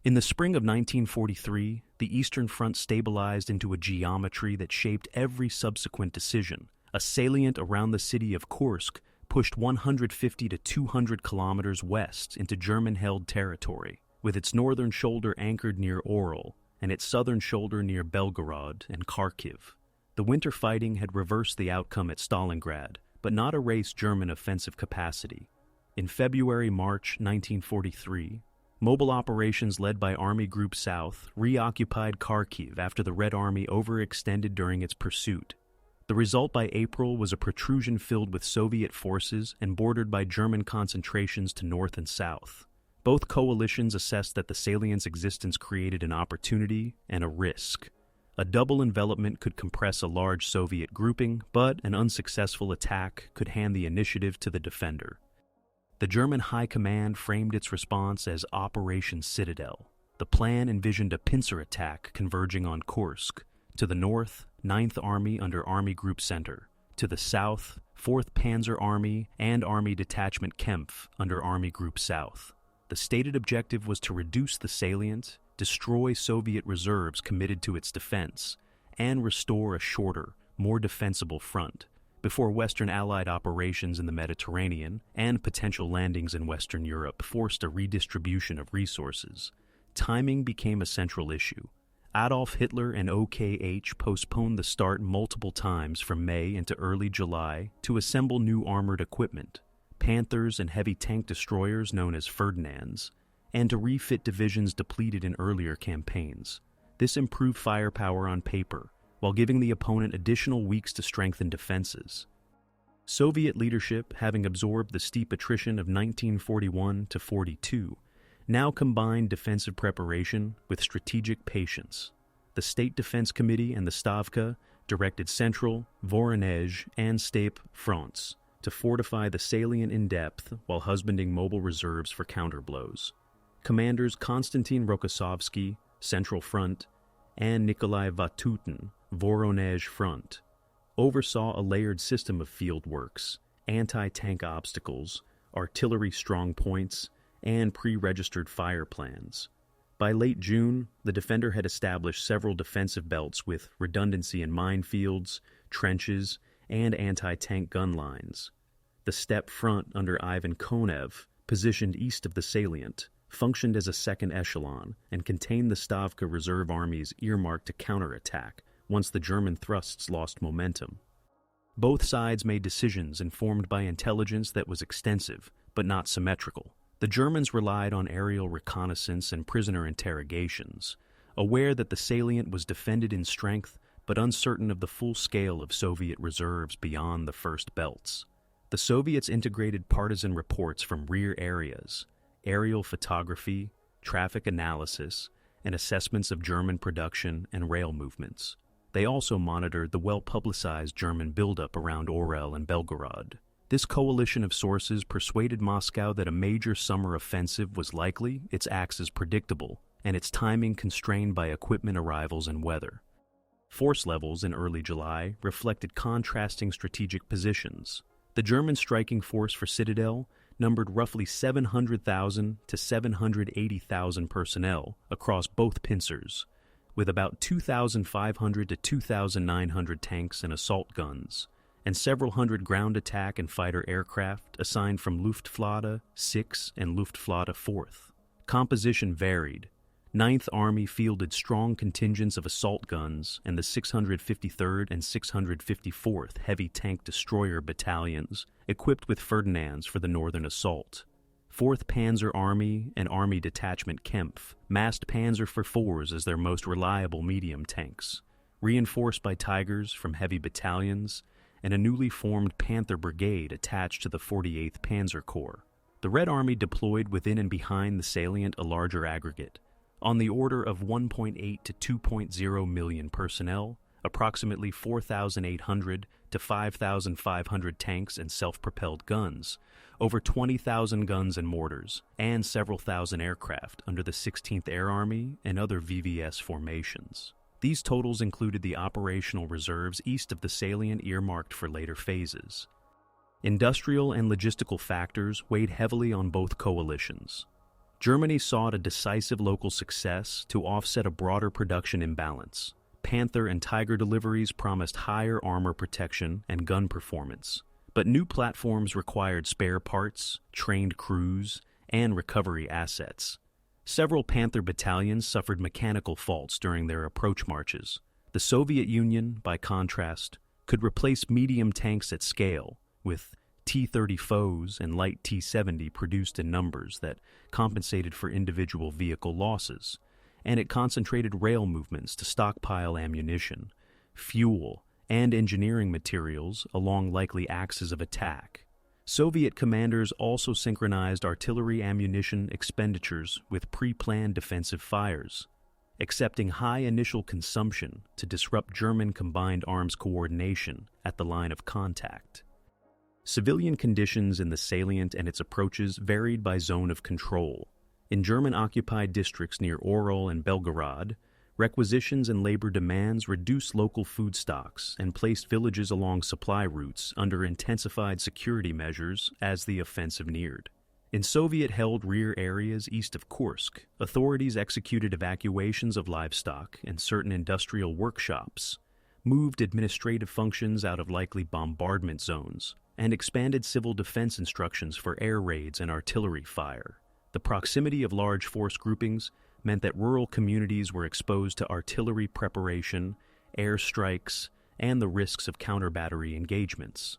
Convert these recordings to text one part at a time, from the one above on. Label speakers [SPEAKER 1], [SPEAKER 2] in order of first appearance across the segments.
[SPEAKER 1] In the spring of 1943, the Eastern Front stabilized into a geometry that shaped every subsequent decision. A salient around the city of Kursk pushed 150 to 200 kilometers west into German-held territory, with its northern shoulder anchored near Orel and its southern shoulder near Belgorod and Kharkiv. The winter fighting had reversed the outcome at Stalingrad, but not erased German offensive capacity. In February-March 1943, mobile operations led by Army Group South reoccupied Kharkiv after the Red Army overextended during its pursuit. The result by April was a protrusion filled with Soviet forces and bordered by German concentrations to north and south. Both coalitions assessed that the salient's existence created an opportunity and a risk. A double envelopment could compress a large Soviet grouping, but an unsuccessful attack could hand the initiative to the defender. The German High Command framed its response as Operation Citadel. The plan envisioned a pincer attack converging on Kursk. To the north, 9th Army under Army Group Center. To the south, 4th Panzer Army and Army Detachment Kempf under Army Group South. The stated objective was to reduce the salient, destroy Soviet reserves committed to its defense, and restore a shorter, more defensible front, before Western Allied operations in the Mediterranean and potential landings in Western Europe forced a redistribution of resources. Timing became a central issue. Adolf Hitler and OKH postponed the start multiple times from May into early July to assemble new armored equipment, Panthers and heavy tank destroyers known as Ferdinands, and to refit divisions depleted in earlier campaigns. This improved firepower on paper, while giving the opponent additional weeks to strengthen defenses. Soviet leadership, having absorbed the steep attrition of 1941 to 42, now combined defensive preparation with strategic patience. The State Defense Committee and the Stavka directed Central, Voronezh, and Steppe fronts to fortify the salient in depth while husbanding mobile reserves for counterblows. Commanders Konstantin Rokossovsky, Central Front, and Nikolai Vatutin, Voronezh Front, oversaw a layered system of field works, anti-tank obstacles, artillery strongpoints, and pre-registered fire plans. By late June, the defender had established several defensive belts with redundancy in minefields, trenches, and anti-tank gun lines. The Steppe Front under Ivan Konev, positioned east of the salient, functioned as a second echelon and contained the Stavka reserve armies earmarked to counterattack once the German thrusts lost momentum. Both sides made decisions informed by intelligence that was extensive but not symmetrical. The Germans relied on aerial reconnaissance and prisoner interrogations, aware that the salient was defended in strength but uncertain of the full scale of Soviet reserves beyond the first belts. The Soviets integrated partisan reports from rear areas, aerial photography, traffic analysis, and assessments of German production and rail movements. They also monitored the well-publicized German buildup around Orel and Belgorod. This coalition of sources persuaded Moscow that a major summer offensive was likely, its axis predictable, and its timing constrained by equipment arrivals and weather. Force levels in early July reflected contrasting strategic positions. The German striking force for Citadel numbered roughly 700,000 to 780,000 personnel across both pincers, with about 2,500 to 2,900 tanks and assault guns, and several hundred ground attack and fighter aircraft assigned from Luftflotte 6 and Luftflotte 4th. Composition varied. 9th Army fielded strong contingents of assault guns and the 653rd and 654th Heavy Tank Destroyer battalions, equipped with Ferdinands for the northern assault. 4th Panzer Army and Army Detachment Kempf massed Panzer IV as their most reliable medium tanks, reinforced by Tigers from heavy battalions, and a newly formed Panther Brigade attached to the 48th Panzer Corps. The Red Army deployed within and behind the salient a larger aggregate, on the order of 1.8 to 2.0 million personnel, approximately 4,800 to 5,500 tanks and self-propelled guns, over 20,000 guns and mortars, and several thousand aircraft under the 16th Air Army and other VVS formations. These totals included the operational reserves east of the salient earmarked for later phases. Industrial and logistical factors weighed heavily on both coalitions. Germany sought a decisive local success to offset a broader production imbalance. Panther and Tiger deliveries promised higher armor protection and gun performance, but new platforms required spare parts, trained crews, and recovery assets. Several Panther battalions suffered mechanical faults during their approach marches. The Soviet Union, by contrast, could replace medium tanks at scale with T-30 foes and light T-70 produced in numbers that compensated for individual vehicle losses, and it concentrated rail movements to stockpile ammunition, fuel, and engineering materials along likely axes of attack. Soviet commanders also synchronized artillery ammunition expenditures with pre-planned defensive fires, accepting high initial consumption to disrupt German combined arms coordination at the line of contact. Civilian conditions in the salient and its approaches varied by zone of control. In German-occupied districts near Orel and Belgorod, requisitions and labor demands reduced local food stocks and placed villages along supply routes under intensified security measures as the offensive neared. In Soviet-held rear areas east of Kursk, authorities executed evacuations of livestock and certain industrial workshops, moved administrative functions out of likely bombardment zones, and expanded civil defense instructions for air raids and artillery fire. The proximity of large force groupings meant that rural communities were exposed to artillery preparation, air strikes, and the risks of counter-battery engagements.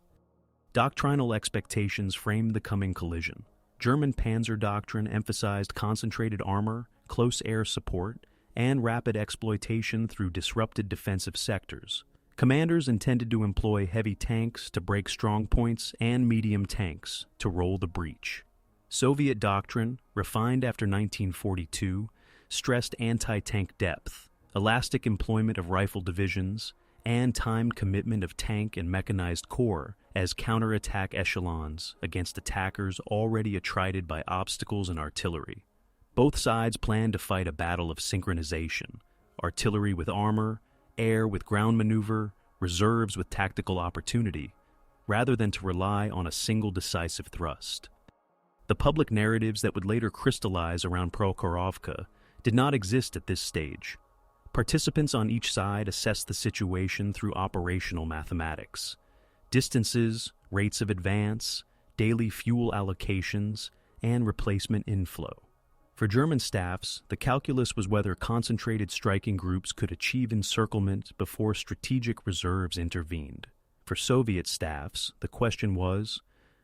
[SPEAKER 1] Doctrinal expectations framed the coming collision. German Panzer doctrine emphasized concentrated armor, close air support, and rapid exploitation through disrupted defensive sectors. Commanders intended to employ heavy tanks to break strong points and medium tanks to roll the breach. Soviet doctrine, refined after 1942, stressed anti-tank depth, elastic employment of rifle divisions, and timed commitment of tank and mechanized corps as counterattack echelons against attackers already attrited by obstacles and artillery. Both sides planned to fight a battle of synchronization, artillery with armor, air with ground maneuver, reserves with tactical opportunity, rather than to rely on a single decisive thrust. The public narratives that would later crystallize around Prokhorovka did not exist at this stage. Participants on each side assessed the situation through operational mathematics. Distances, rates of advance, daily fuel allocations, and replacement inflow. For German staffs, the calculus was whether concentrated striking groups could achieve encirclement before strategic reserves intervened. For Soviet staffs, the question was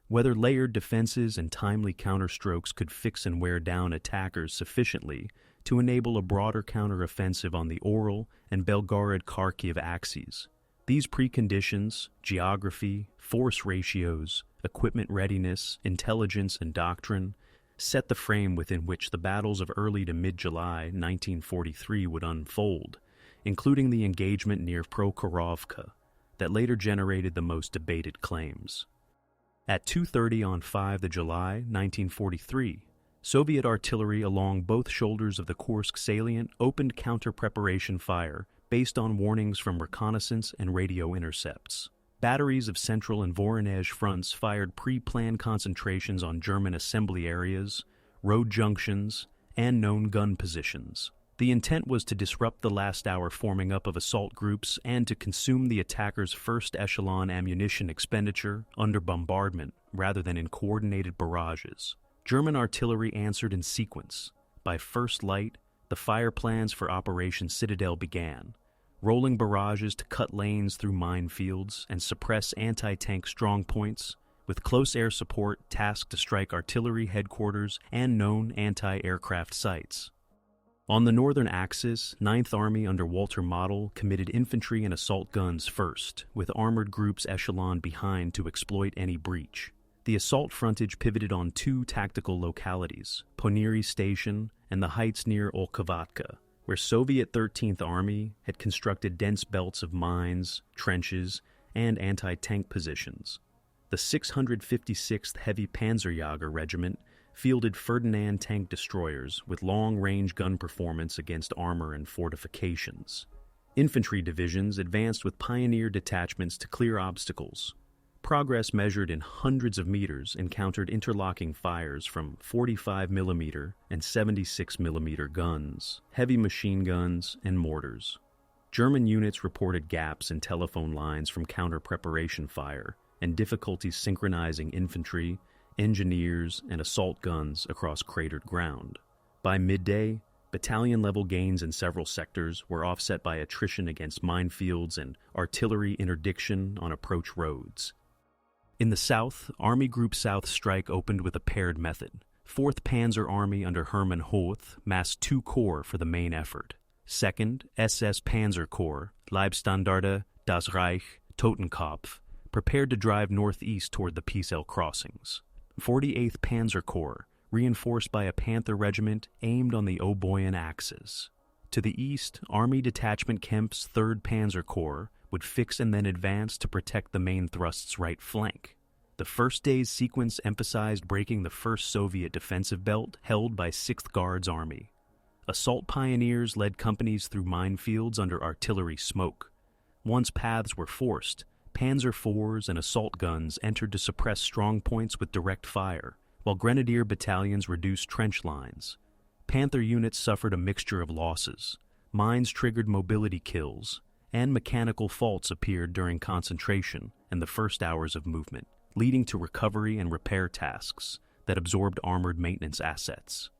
[SPEAKER 1] whether layered defenses and timely counterstrokes could fix and wear down attackers sufficiently to enable a broader counteroffensive on the Orel and Belgorod-Kharkiv axes. These preconditions, geography, force ratios, equipment readiness, intelligence, and doctrine, set the frame within which the battles of early to mid-July 1943 would unfold, including the engagement near Prokhorovka that later generated the most debated claims. At 2:30 on 5 July 1943, Soviet artillery along both shoulders of the Kursk salient opened counter-preparation fire based on warnings from reconnaissance and radio intercepts. Batteries of Central and Voronezh fronts fired pre-planned concentrations on German assembly areas, road junctions, and known gun positions. The intent was to disrupt the last-hour forming up of assault groups and to consume the attackers' first echelon ammunition expenditure under bombardment rather than in coordinated barrages. German artillery answered in sequence. By first light, the fire plans for Operation Citadel began, rolling barrages to cut lanes through minefields and suppress anti-tank strongpoints, with close air support tasked to strike artillery headquarters and known anti-aircraft sites. On the northern axis, 9th Army under Walter Model committed infantry and assault guns first, with armored groups echelon behind to exploit any breach. The assault frontage pivoted on two tactical localities, Poniri Station and the heights near Olkovatka, where Soviet 13th Army had constructed dense belts of mines, trenches, and anti-tank positions. The 656th Heavy Panzerjäger Regiment fielded Ferdinand tank destroyers with long-range gun performance against armor and fortifications. Infantry divisions advanced with pioneer detachments to clear obstacles. Progress measured in hundreds of meters encountered interlocking fires from 45mm and 76mm guns, heavy machine guns, and mortars. German units reported gaps in telephone lines from counter-preparation fire and difficulties synchronizing infantry, engineers, and assault guns across cratered ground. By midday, battalion-level gains in several sectors were offset by attrition against minefields and artillery interdiction on approach roads. In the south, Army Group South strike opened with a paired method. 4th Panzer Army under Hermann Hoth massed 2 corps for the main effort. 2nd SS Panzer Corps, Leibstandarte, Das Reich, Totenkopf, prepared to drive northeast toward the Piesel crossings. 48th Panzer Corps, reinforced by a Panther regiment, aimed on the Oboyan axis. To the east, Army Detachment Kempf's 3rd Panzer Corps would fix and then advance to protect the main thrust's right flank. The first day's sequence emphasized breaking the first Soviet defensive belt held by 6th Guards Army. Assault pioneers led companies through minefields under artillery smoke. Once paths were forced, Panzer IVs and assault guns entered to suppress strong points with direct fire, while grenadier battalions reduced trench lines. Panther units suffered a mixture of losses. Mines triggered mobility kills, and mechanical faults appeared during concentration and the first hours of movement, leading to recovery and repair tasks that absorbed armored maintenance assets.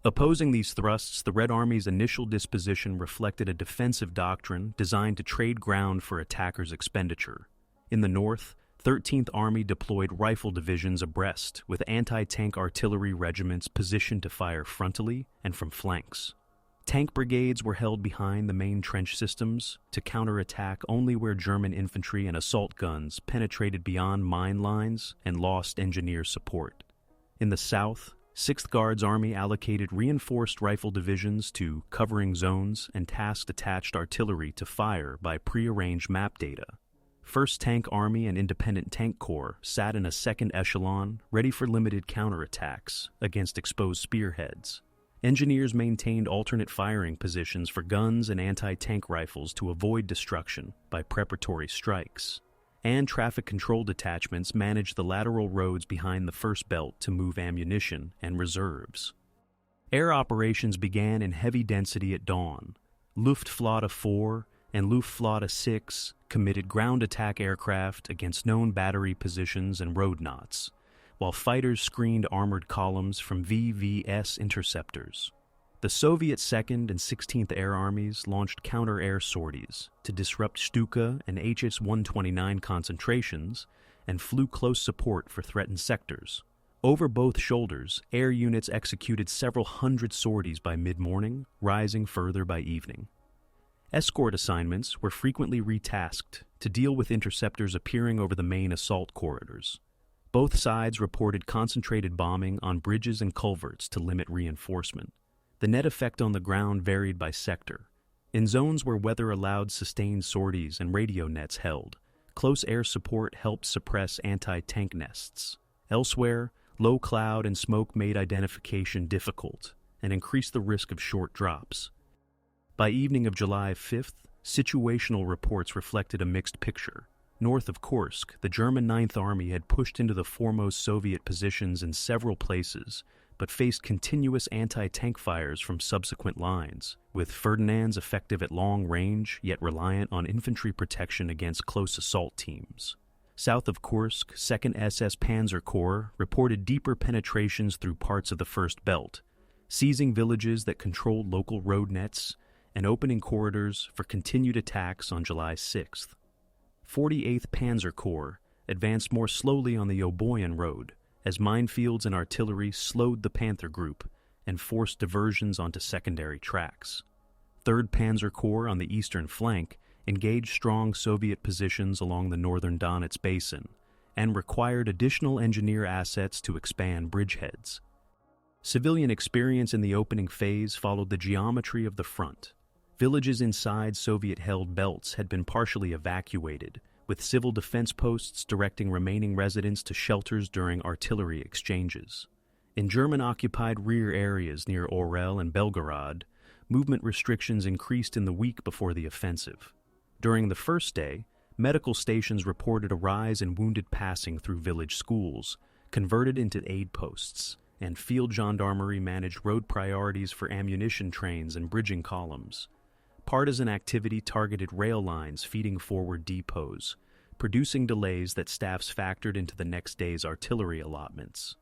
[SPEAKER 1] Opposing these thrusts, the Red Army's initial disposition reflected a defensive doctrine designed to trade ground for attackers' expenditure. In the north, 13th Army deployed rifle divisions abreast, with anti-tank artillery regiments positioned to fire frontally and from flanks. Tank brigades were held behind the main trench systems to counterattack only where German infantry and assault guns penetrated beyond mine lines and lost engineer support. In the south, 6th Guards Army allocated reinforced rifle divisions to covering zones and tasked attached artillery to fire by prearranged map data. 1st Tank Army and Independent Tank Corps sat in a second echelon, ready for limited counterattacks against exposed spearheads. Engineers maintained alternate firing positions for guns and anti-tank rifles to avoid destruction by preparatory strikes. And traffic control detachments managed the lateral roads behind the first belt to move ammunition and reserves. Air operations began in heavy density at dawn. Luftflotte 4 and Luftflotte 6 committed ground attack aircraft against known battery positions and road knots, while fighters screened armored columns from VVS interceptors. The Soviet 2nd and 16th Air Armies launched counter-air sorties to disrupt Stuka and HS-129 concentrations and flew close support for threatened sectors. Over both shoulders, air units executed several hundred sorties by mid-morning, rising further by evening. Escort assignments were frequently retasked to deal with interceptors appearing over the main assault corridors. Both sides reported concentrated bombing on bridges and culverts to limit reinforcement. The net effect on the ground varied by sector. In zones where weather allowed sustained sorties and radio nets held, close air support helped suppress anti-tank nests. Elsewhere, low cloud and smoke made identification difficult and increased the risk of short drops. By evening of July 5th, situational reports reflected a mixed picture. North of Kursk, the German 9th Army had pushed into the foremost Soviet positions in several places, but faced continuous anti-tank fires from subsequent lines, with Ferdinands effective at long range, yet reliant on infantry protection against close assault teams. South of Kursk, 2nd SS Panzer Corps reported deeper penetrations through parts of the First Belt, seizing villages that controlled local road nets and opening corridors for continued attacks on July 6th. 48th Panzer Corps advanced more slowly on the Oboyan Road as minefields and artillery slowed the Panther Group and forced diversions onto secondary tracks. 3rd Panzer Corps on the eastern flank engaged strong Soviet positions along the northern Donets Basin and required additional engineer assets to expand bridgeheads. Civilian experience in the opening phase followed the geometry of the front. Villages inside Soviet-held belts had been partially evacuated, with civil defense posts directing remaining residents to shelters during artillery exchanges. In German-occupied rear areas near Orel and Belgorod, movement restrictions increased in the week before the offensive. During the first day, Medical stations reported a rise in wounded passing through village schools, converted into aid posts, and field gendarmerie managed road priorities for ammunition trains and bridging columns. Partisan activity targeted rail lines feeding forward depots, producing delays that staffs factored into the next day's artillery allotments.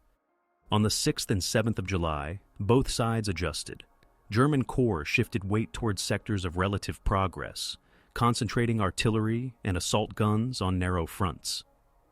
[SPEAKER 1] On the 6th and 7th of July, both sides adjusted. German corps shifted weight towards sectors of relative progress, concentrating artillery and assault guns on narrow fronts.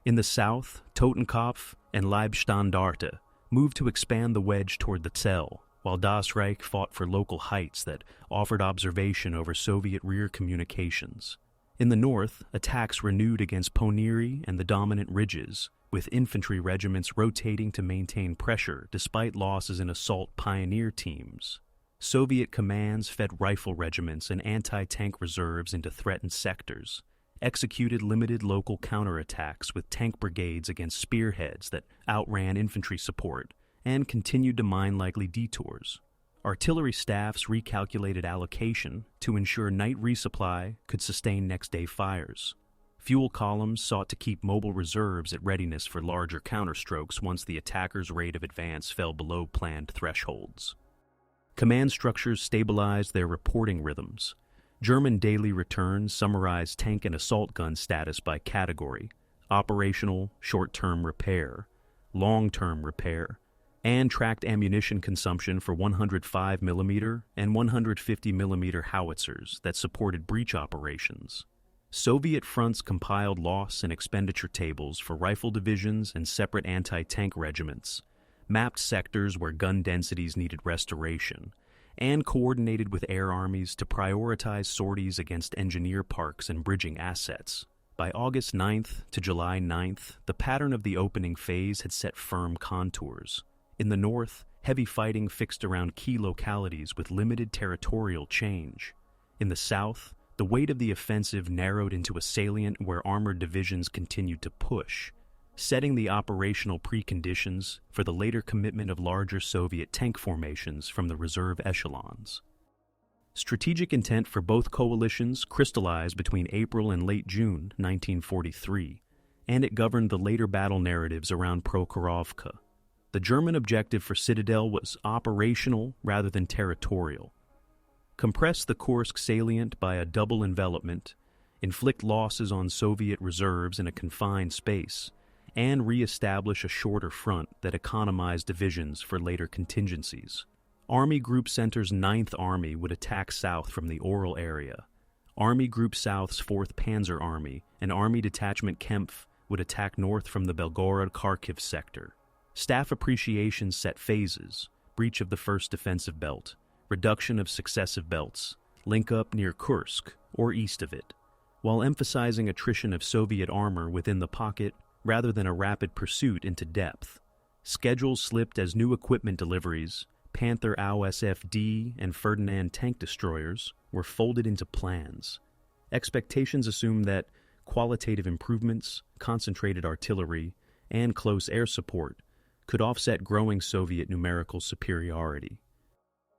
[SPEAKER 1] In the south, Totenkopf and Leibstandarte moved to expand the wedge toward the Zell, while Das Reich fought for local heights that offered observation over Soviet rear communications. In the north, attacks renewed against Poniri and the dominant ridges, with infantry regiments rotating to maintain pressure despite losses in assault pioneer teams. Soviet commands fed rifle regiments and anti-tank reserves into threatened sectors, executed limited local counterattacks with tank brigades against spearheads that outran infantry support, and continued to mine likely detours. Artillery staffs recalculated allocation to ensure night resupply could sustain next-day fires. Fuel columns sought to keep mobile reserves at readiness for larger counterstrokes once the attackers' rate of advance fell below planned thresholds. Command structures stabilized their reporting rhythms. German daily returns summarized tank and assault gun status by category: operational, short-term repair, long-term repair, and tracked ammunition consumption for 105mm and 150mm howitzers that supported breach operations. Soviet fronts compiled loss and expenditure tables for rifle divisions and separate anti-tank regiments, mapped sectors where gun densities needed restoration, and coordinated with air armies to prioritize sorties against engineer parks and bridging assets. By August 9th to July 9th, the pattern of the opening phase had set firm contours. In the north, heavy fighting fixed around key localities with limited territorial change. In the south, the weight of the offensive narrowed into a salient where armored divisions continued to push, setting the operational preconditions for the later commitment of larger Soviet tank formations from the reserve echelons. Strategic intent for both coalitions crystallized between April and late June 1943, and it governed the later battle narratives around Prokhorovka. The German objective for Citadel was operational rather than territorial. Compress the Kursk salient by a double envelopment, inflict losses on Soviet reserves in a confined space, and re-establish a shorter front that economized divisions for later contingencies. Army Group Center's 9th Army would attack south from the Oral area. Army Group South's 4th Panzer Army and Army Detachment Kempf would attack north from the Belgorod-Kharkiv sector. Staff appreciation set phases: breach of the first defensive belt, reduction of successive belts, link up near Kursk or east of it, while emphasizing attrition of Soviet armor within the pocket rather than a rapid pursuit into depth. Schedules slipped as new equipment deliveries, Panther AUSFD and Ferdinand tank destroyers, were folded into plans. Expectations assumed that qualitative improvements, concentrated artillery, and close air support could offset growing Soviet numerical superiority.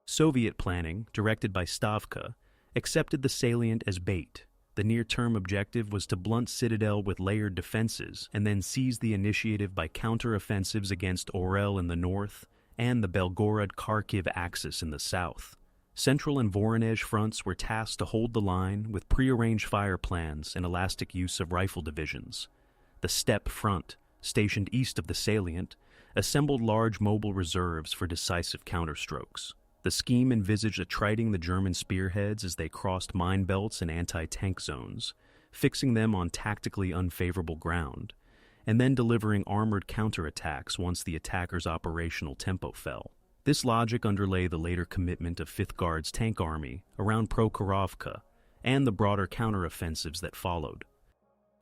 [SPEAKER 1] Soviet planning, directed by Stavka, accepted the salient as bait. The near-term objective was to blunt Citadel with layered defenses and then seize the initiative by counter-offensives against Orel in the north and the Belgorod-Kharkiv axis in the south. Central and Voronezh fronts were tasked to hold the line with prearranged fire plans and elastic use of rifle divisions. The Steppe Front, stationed east of the salient, assembled large mobile reserves for decisive counterstrokes. The scheme envisaged attriting the German spearheads as they crossed mine belts and anti-tank zones, fixing them on tactically unfavorable ground, and then delivering armored counterattacks once the attackers' operational tempo fell. This logic underlay the later commitment of 5th Guards Tank Army around Prokhorovka and the broader counteroffensives that followed.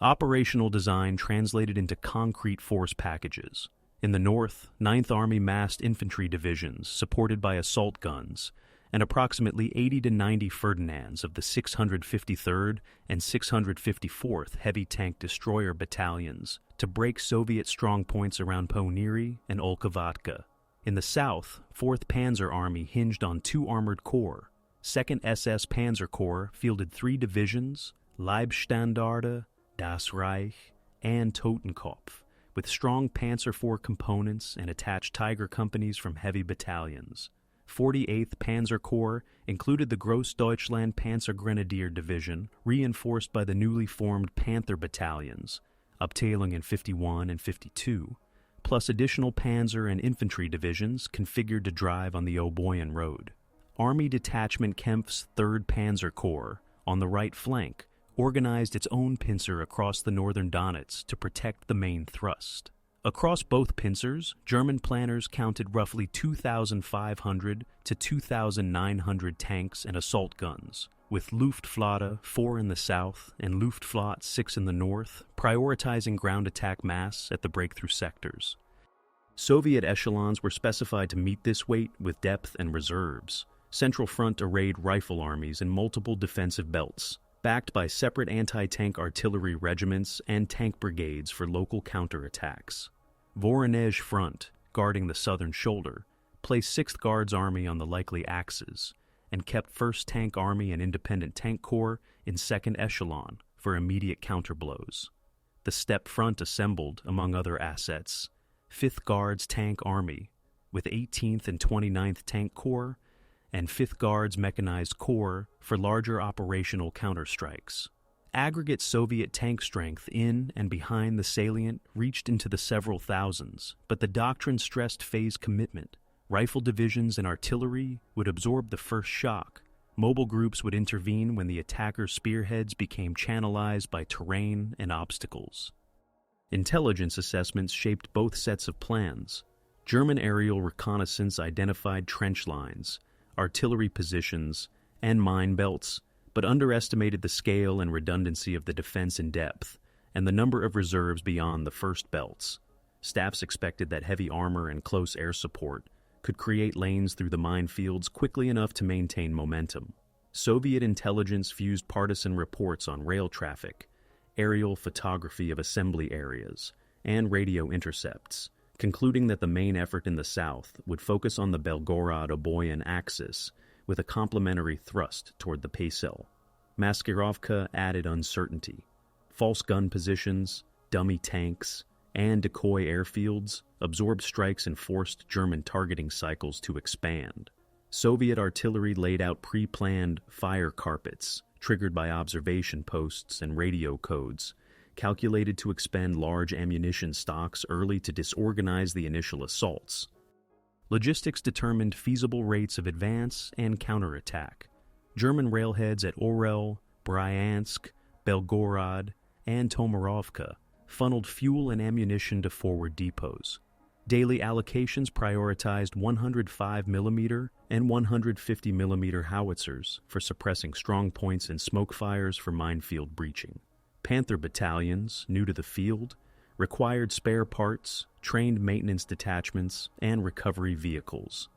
[SPEAKER 1] Operational design translated into concrete force packages. In the north, 9th Army massed infantry divisions supported by assault guns and approximately 80 to 90 Ferdinands of the 653rd and 654th Heavy Tank Destroyer Battalions to break Soviet strongpoints around Poniri and Olkovatka. In the south, 4th Panzer Army hinged on 2 armored corps. 2nd SS Panzer Corps fielded 3 divisions, Leibstandarte, Das Reich, and Totenkopf, with strong Panzer IV components and attached Tiger companies from heavy battalions. 48th Panzer Corps included the Grossdeutschland Panzergrenadier Division, reinforced by the newly formed Panther battalions, Abteilungen 51 and 52, plus additional panzer and infantry divisions configured to drive on the Oboyan Road. Army Detachment Kempf's 3rd Panzer Corps, on the right flank, organized its own pincer across the northern Donets to protect the main thrust. Across both pincers, German planners counted roughly 2,500 to 2,900 tanks and assault guns, with Luftflotte 4 in the south and Luftflotte 6 in the north, prioritizing ground attack mass at the breakthrough sectors. Soviet echelons were specified to meet this weight with depth and reserves. Central Front arrayed rifle armies in multiple defensive belts, backed by separate anti-tank artillery regiments and tank brigades for local counterattacks. Voronezh Front, guarding the southern shoulder, placed 6th Guards Army on the likely axes, and kept 1st Tank Army and Independent Tank Corps in 2nd Echelon for immediate counterblows. The Steppe Front assembled, among other assets, 5th Guards Tank Army, with 18th and 29th Tank Corps, and 5th Guards Mechanized Corps for larger operational counterstrikes. Aggregate Soviet tank strength in and behind the salient reached into the several thousands, but the doctrine stressed phase commitment. Rifle divisions and artillery would absorb the first shock. Mobile groups would intervene when the attacker's spearheads became channelized by terrain and obstacles. Intelligence assessments shaped both sets of plans. German aerial reconnaissance identified trench lines, artillery positions, and mine belts, but underestimated the scale and redundancy of the defense in depth, and the number of reserves beyond the first belts. Staffs expected that heavy armor and close air support could create lanes through the minefields quickly enough to maintain momentum. Soviet intelligence fused partisan reports on rail traffic, aerial photography of assembly areas, and radio intercepts, concluding that the main effort in the south would focus on the Belgorod-Oboyan axis with a complementary thrust toward the Pesel. Maskirovka added uncertainty. False gun positions, dummy tanks, and decoy airfields absorbed strikes and forced German targeting cycles to expand. Soviet artillery laid out pre-planned fire carpets, triggered by observation posts and radio codes, calculated to expend large ammunition stocks early to disorganize the initial assaults. Logistics determined feasible rates of advance and counterattack. German railheads at Orel, Bryansk, Belgorod, and Tomarovka funneled fuel and ammunition to forward depots. Daily allocations prioritized 105mm and 150mm howitzers for suppressing strong points and smoke fires for minefield breaching. Panther battalions, new to the field, required spare parts, trained maintenance detachments, and recovery vehicles.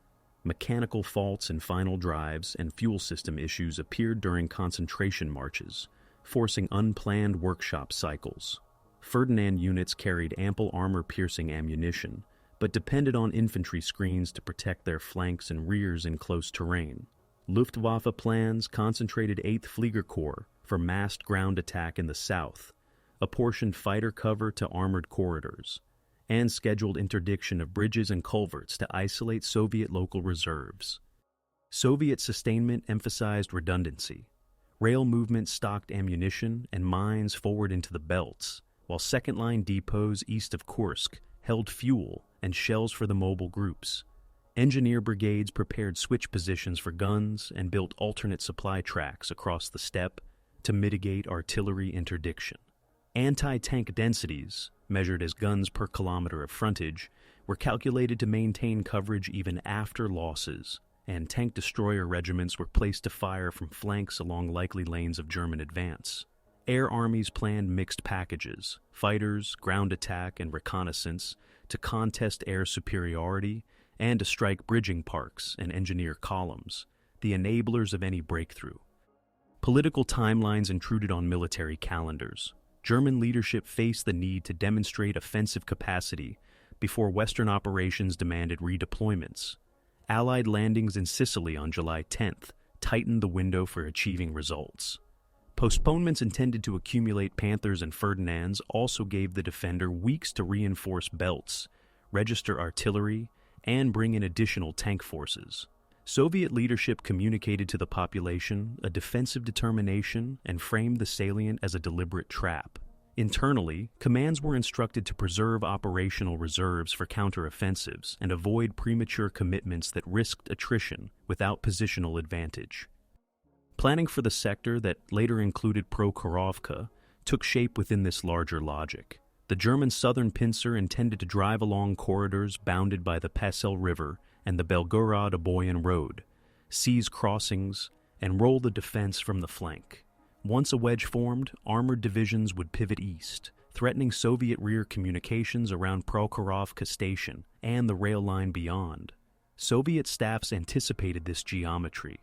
[SPEAKER 1] Mechanical faults in final drives and fuel system issues appeared during concentration marches, forcing unplanned workshop cycles. Ferdinand units carried ample armor-piercing ammunition, but depended on infantry screens to protect their flanks and rears in close terrain. Luftwaffe plans concentrated 8th Flieger Corps for massed ground attack in the south, apportioned fighter cover to armored corridors, and scheduled interdiction of bridges and culverts to isolate Soviet local reserves. Soviet sustainment emphasized redundancy. Rail movement stocked ammunition and mines forward into the belts, while second-line depots east of Kursk held fuel and shells for the mobile groups. Engineer brigades prepared switch positions for guns and built alternate supply tracks across the steppe to mitigate artillery interdiction. Anti-tank densities, measured as guns per kilometer of frontage, were calculated to maintain coverage even after losses, and tank destroyer regiments were placed to fire from flanks along likely lanes of German advance. Air armies planned mixed packages, fighters, ground attack, and reconnaissance, to contest air superiority and to strike bridging parks and engineer columns, the enablers of any breakthrough. Political timelines intruded on military calendars. German leadership faced the need to demonstrate offensive capacity before Western operations demanded redeployments. Allied landings in Sicily on July 10th tightened the window for achieving results. Postponements intended to accumulate Panthers and Ferdinands also gave the defender weeks to reinforce belts, register artillery, and bring in additional tank forces. Soviet leadership communicated to the population a defensive determination and framed the salient as a deliberate trap. Internally, commands were instructed to preserve operational reserves for counteroffensives and avoid premature commitments that risked attrition without positional advantage. Planning for the sector that later included Prokhorovka took shape within this larger logic. The German southern pincer intended to drive along corridors bounded by the Pasel River and the Belgorod-Aboyan Road, seize crossings, and roll the defense from the flank. Once a wedge formed, armored divisions would pivot east, threatening Soviet rear communications around Prokhorovka station and the rail line beyond. Soviet staffs anticipated this geometry.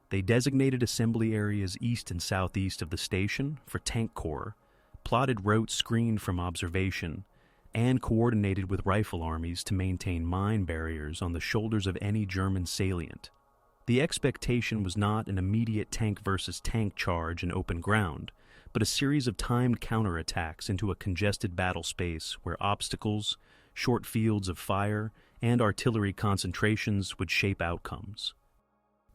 [SPEAKER 1] They designated assembly areas east and southeast of the station for tank corps, plotted routes screened from observation, and coordinated with rifle armies to maintain mine barriers on the shoulders of any German salient. The expectation was not an immediate tank versus tank charge in open ground, but a series of timed counterattacks into a congested battle space where obstacles, short fields of fire, and artillery concentrations would shape outcomes.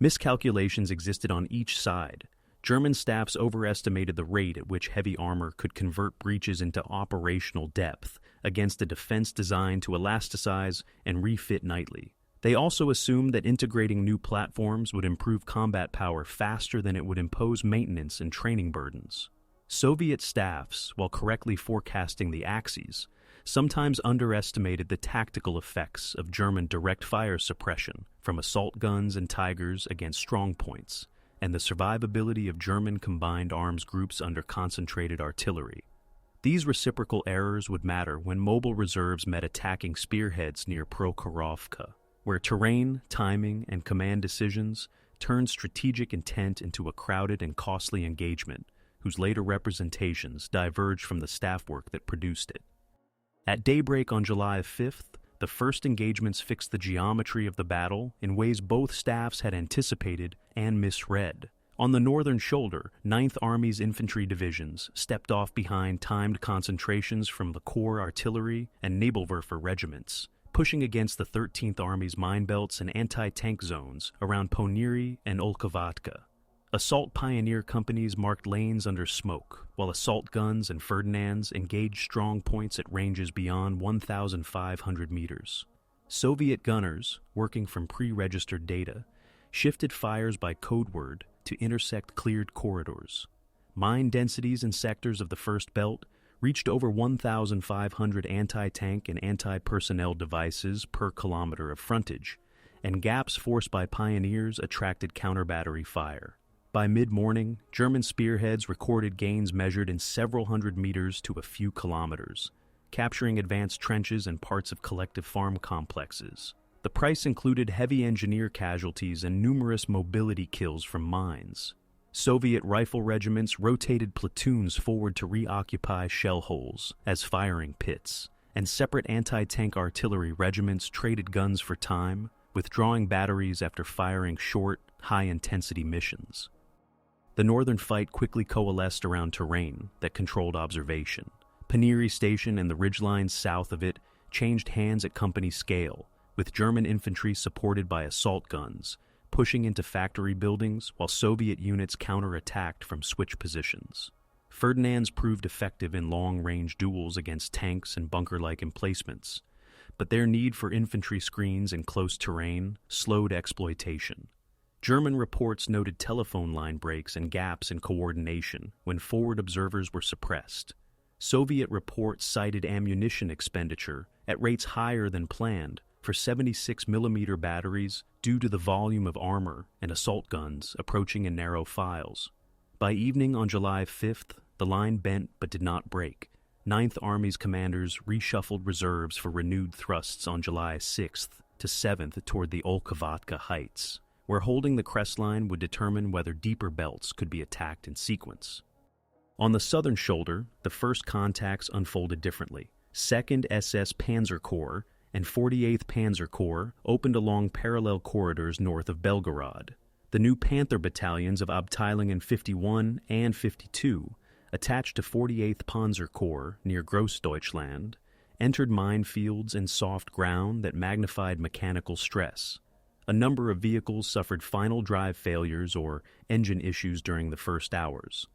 [SPEAKER 1] Miscalculations existed on each side. German staffs overestimated the rate at which heavy armor could convert breaches into operational depth against a defense designed to elasticize and refit nightly. They also assumed that integrating new platforms would improve combat power faster than it would impose maintenance and training burdens. Soviet staffs, while correctly forecasting the axes, sometimes underestimated the tactical effects of German direct fire suppression from assault guns and Tigers against strong points, and the survivability of German combined arms groups under concentrated artillery. These reciprocal errors would matter when mobile reserves met attacking spearheads near Prokhorovka, where terrain, timing, and command decisions turned strategic intent into a crowded and costly engagement whose later representations diverged from the staff work that produced it. At daybreak on July 5th, the first engagements fixed the geometry of the battle in ways both staffs had anticipated and misread. On the northern shoulder, 9th Army's infantry divisions stepped off behind timed concentrations from the Corps artillery and Nebelwerfer regiments, pushing against the 13th Army's mine belts and anti-tank zones around Ponyri and Olkovatka. Assault pioneer companies marked lanes under smoke, while assault guns and Ferdinands engaged strong points at ranges beyond 1,500 meters. Soviet gunners, working from pre-registered data, shifted fires by code word to intersect cleared corridors. Mine densities in sectors of the First Belt reached over 1,500 anti-tank and anti-personnel devices per kilometer of frontage, and gaps forced by pioneers attracted counter-battery fire. By mid-morning, German spearheads recorded gains measured in several hundred meters to a few kilometers, capturing advanced trenches and parts of collective farm complexes. The price included heavy engineer casualties and numerous mobility kills from mines. Soviet rifle regiments rotated platoons forward to reoccupy shell holes as firing pits, and separate anti-tank artillery regiments traded guns for time, withdrawing batteries after firing short, high-intensity missions. The northern fight quickly coalesced around terrain that controlled observation. Ponyri Station and the ridgelines south of it changed hands at company scale, with German infantry supported by assault guns, pushing into factory buildings while Soviet units counterattacked from switch positions. Ferdinands proved effective in long-range duels against tanks and bunker-like emplacements, but their need for infantry screens in close terrain slowed exploitation. German reports noted telephone line breaks and gaps in coordination when forward observers were suppressed. Soviet reports cited ammunition expenditure at rates higher than planned for 76mm batteries due to the volume of armor and assault guns approaching in narrow files. By evening on July 5th, the line bent but did not break. 9th Army's commanders reshuffled reserves for renewed thrusts on July 6th to 7th toward the Olkovatka Heights, where holding the crest line would determine whether deeper belts could be attacked in sequence. On the southern shoulder, the first contacts unfolded differently. 2nd SS Panzer Corps and 48th Panzer Corps opened along parallel corridors north of Belgorod. The new Panther battalions of Abteilungen 51 and 52, attached to 48th Panzer Corps near Grossdeutschland, entered minefields and soft ground that magnified mechanical stress. A number of vehicles suffered final drive failures or engine issues during the first hours.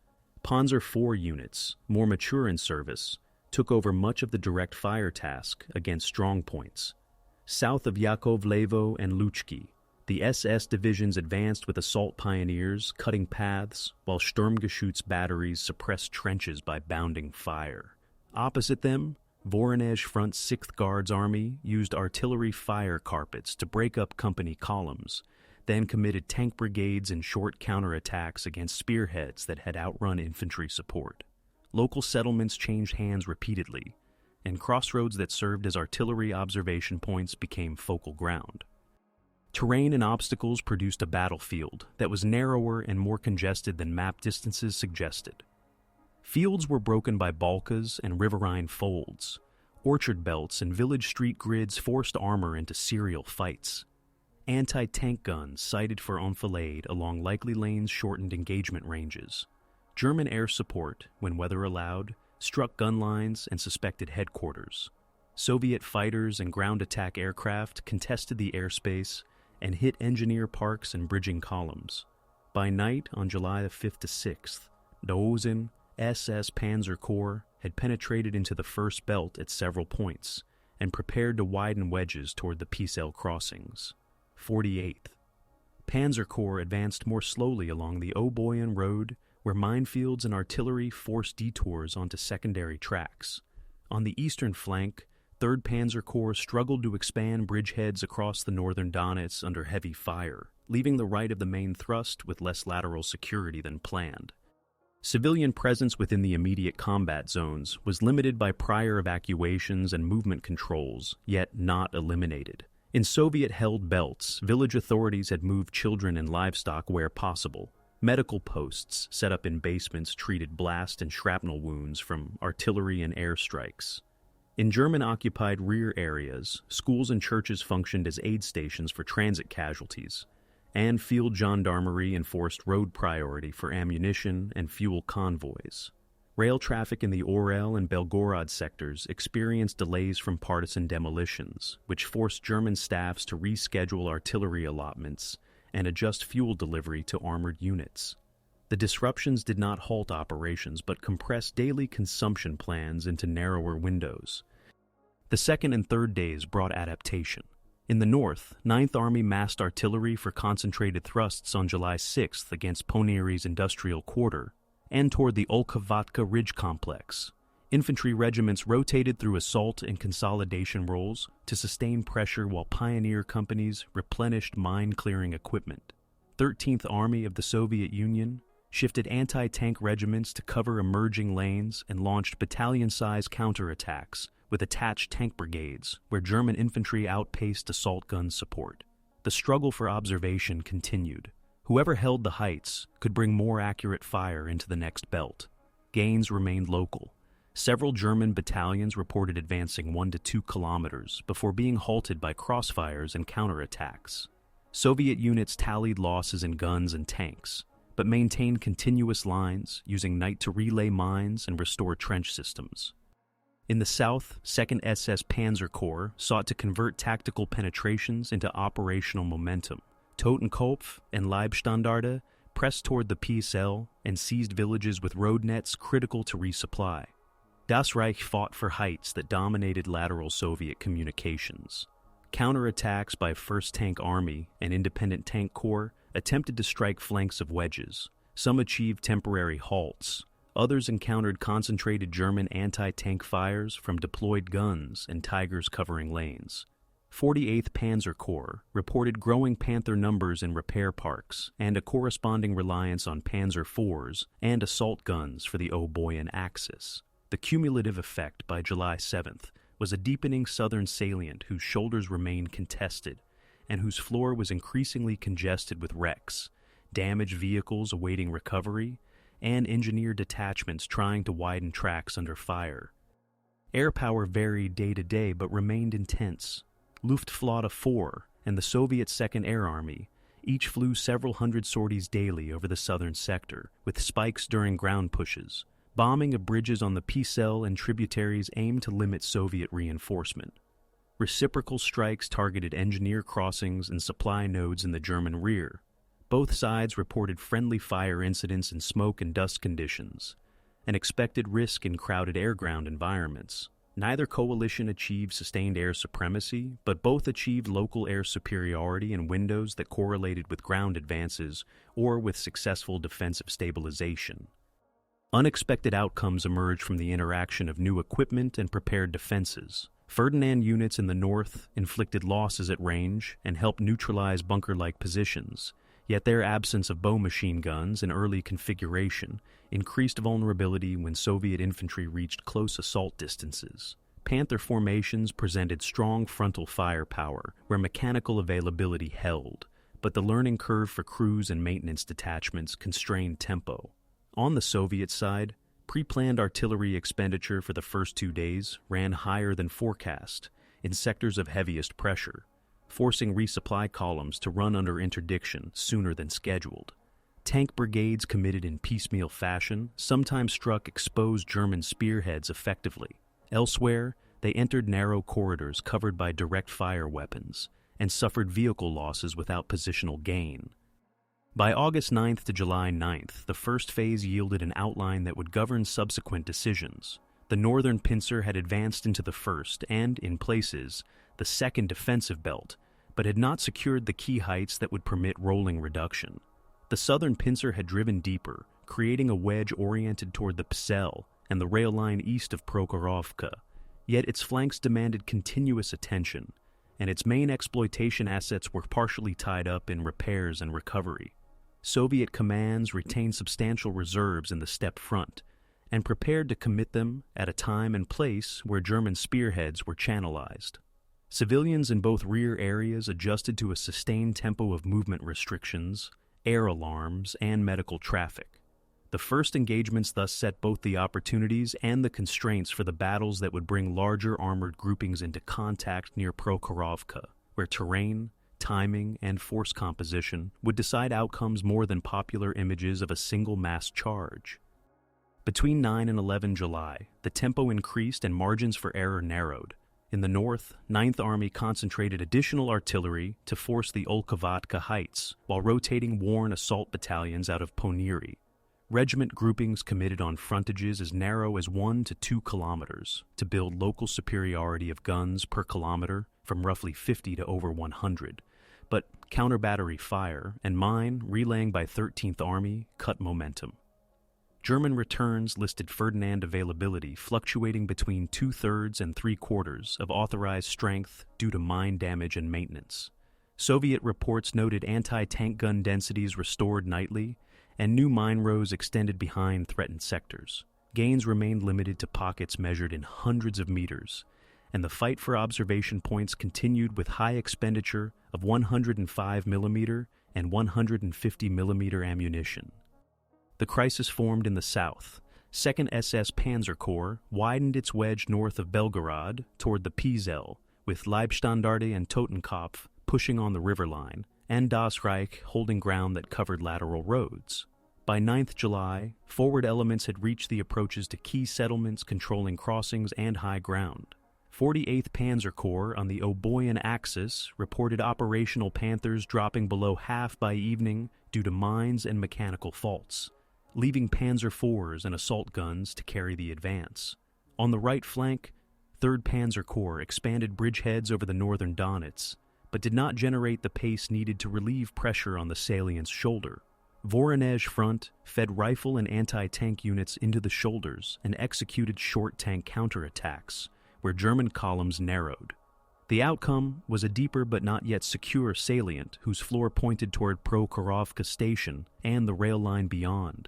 [SPEAKER 1] Panzer IV units, more mature in service, took over much of the direct fire task against strongpoints. South of Yakovlevo and Luchki, the SS divisions advanced with assault pioneers, cutting paths, while Sturmgeschütz batteries suppressed trenches by bounding fire. Opposite them, Voronezh Front's 6th Guards Army used artillery fire carpets to break up company columns, then committed tank brigades and short counterattacks against spearheads that had outrun infantry support. Local settlements changed hands repeatedly, and crossroads that served as artillery observation points became focal ground. Terrain and obstacles produced a battlefield that was narrower and more congested than map distances suggested. Fields were broken by balkas and riverine folds. Orchard belts and village street grids forced armor into serial fights. Anti-tank guns sighted for enfilade along likely lanes shortened engagement ranges. German air support, when weather allowed, struck gun lines and suspected headquarters. Soviet fighters and ground attack aircraft contested the airspace and hit engineer parks and bridging columns. By night on July 5th to 6th, Daosen SS Panzer Corps had penetrated into the first belt at several points and prepared to widen wedges toward the Pisel crossings. 48th. Panzer Corps advanced more slowly along the Oboyan Road, where minefields and artillery forced detours onto secondary tracks. On the eastern flank, 3rd Panzer Corps struggled to expand bridgeheads across the northern Donets under heavy fire, leaving the right of the main thrust with less lateral security than planned. Civilian presence within the immediate combat zones was limited by prior evacuations and movement controls, yet not eliminated. In Soviet-held belts, village authorities had moved children and livestock where possible. Medical posts set up in basements treated blast and shrapnel wounds from artillery and air strikes. In German-occupied rear areas, schools and churches functioned as aid stations for transit casualties, and field gendarmerie enforced road priority for ammunition and fuel convoys. Rail traffic in the Orel and Belgorod sectors experienced delays from partisan demolitions, which forced German staffs to reschedule artillery allotments and adjust fuel delivery to armored units. The disruptions did not halt operations but compressed daily consumption plans into narrower windows. The second and third days brought adaptation. In the north, 9th Army massed artillery for concentrated thrusts on July 6th against Ponieri's industrial quarter and toward the Olkhovatka Ridge complex. Infantry regiments rotated through assault and consolidation roles to sustain pressure while pioneer companies replenished mine-clearing equipment. 13th Army of the Soviet Union shifted anti-tank regiments to cover emerging lanes and launched battalion-sized counterattacks with attached tank brigades, where German infantry outpaced assault gun support. The struggle for observation continued. Whoever held the heights could bring more accurate fire into the next belt. Gains remained local. Several German battalions reported advancing 1 to 2 kilometers before being halted by crossfires and counterattacks. Soviet units tallied losses in guns and tanks, but maintained continuous lines, using night to relay mines and restore trench systems. In the south, 2nd SS Panzer Corps sought to convert tactical penetrations into operational momentum. Totenkopf and Leibstandarte pressed toward the Pisel and seized villages with road nets critical to resupply. Das Reich fought for heights that dominated lateral Soviet communications. Counterattacks by 1st Tank Army and Independent Tank Corps attempted to strike flanks of wedges. Some achieved temporary halts. Others encountered concentrated German anti-tank fires from deployed guns and Tigers covering lanes. 48th Panzer Corps reported growing Panther numbers in repair parks and a corresponding reliance on Panzer IVs and assault guns for the Oboyan axis. The cumulative effect by July 7th was a deepening southern salient whose shoulders remained contested and whose floor was increasingly congested with wrecks, damaged vehicles awaiting recovery, and engineer detachments trying to widen tracks under fire. Air power varied day to day but remained intense. Luftflotte 4 and the Soviet 2nd Air Army Each flew several hundred sorties daily over the southern sector, with spikes during ground pushes. Bombing of bridges on the Pisel and tributaries aimed to limit Soviet reinforcement. Reciprocal strikes targeted engineer crossings and supply nodes in the German rear. Both sides reported friendly fire incidents in smoke and dust conditions, and expected risk in crowded air-ground environments. Neither coalition achieved sustained air supremacy, but both achieved local air superiority in windows that correlated with ground advances or with successful defensive stabilization. Unexpected outcomes emerged from the interaction of new equipment and prepared defenses. Ferdinand units in the north inflicted losses at range and helped neutralize bunker-like positions, yet their absence of bow machine guns and early configuration increased vulnerability when Soviet infantry reached close assault distances. Panther formations presented strong frontal firepower where mechanical availability held, but the learning curve for crews and maintenance detachments constrained tempo. On the Soviet side, pre-planned artillery expenditure for the first 2 days ran higher than forecast in sectors of heaviest pressure, forcing resupply columns to run under interdiction sooner than scheduled. Tank brigades committed in piecemeal fashion sometimes struck exposed German spearheads effectively. Elsewhere, they entered narrow corridors covered by direct fire weapons and suffered vehicle losses without positional gain. By August 9th to July 9th, the first phase yielded an outline that would govern subsequent decisions. The northern pincer had advanced into the first and, in places, the second defensive belt, but had not secured the key heights that would permit rolling reduction. The southern pincer had driven deeper, creating a wedge oriented toward the Psel and the rail line east of Prokhorovka, yet its flanks demanded continuous attention, and its main exploitation assets were partially tied up in repairs and recovery. Soviet commands retained substantial reserves in the steppe front and prepared to commit them at a time and place where German spearheads were channelized. Civilians in both rear areas adjusted to a sustained tempo of movement restrictions, air alarms, and medical traffic. The first engagements thus set both the opportunities and the constraints for the battles that would bring larger armored groupings into contact near Prokhorovka, where terrain, timing, and force composition would decide outcomes more than popular images of a single mass charge. Between 9 and 11 July, the tempo increased and margins for error narrowed. In the north, 9th Army concentrated additional artillery to force the Olkovatka heights, while rotating worn assault battalions out of Poniri. Regiment groupings committed on frontages as narrow as 1 to 2 kilometers to build local superiority of guns per kilometer from roughly 50 to over 100, but counter-battery fire and mine relaying by 13th Army cut momentum. German returns listed Ferdinand availability fluctuating between 2/3 and 3/4 of authorized strength due to mine damage and maintenance. Soviet reports noted anti-tank gun densities restored nightly, and new mine rows extended behind threatened sectors. Gains remained limited to pockets measured in hundreds of meters, and the fight for observation points continued with high expenditure of 105mm and 150mm ammunition. The crisis formed in the south. 2nd SS Panzer Corps widened its wedge north of Belgorod toward the Pisel, with Leibstandarte and Totenkopf pushing on the river line, and Das Reich holding ground that covered lateral roads. By 9th July, forward elements had reached the approaches to key settlements controlling crossings and high ground. 48th Panzer Corps on the Oboyan axis reported operational Panthers dropping below half by evening due to mines and mechanical faults, leaving Panzer IVs and assault guns to carry the advance. On the right flank, 3rd Panzer Corps expanded bridgeheads over the northern Donets, but did not generate the pace needed to relieve pressure on the salient's shoulder. Voronezh Front fed rifle and anti-tank units into the shoulders and executed short tank counterattacks, where German columns narrowed. The outcome was a deeper but not yet secure salient whose floor pointed toward Prokhorovka station and the rail line beyond.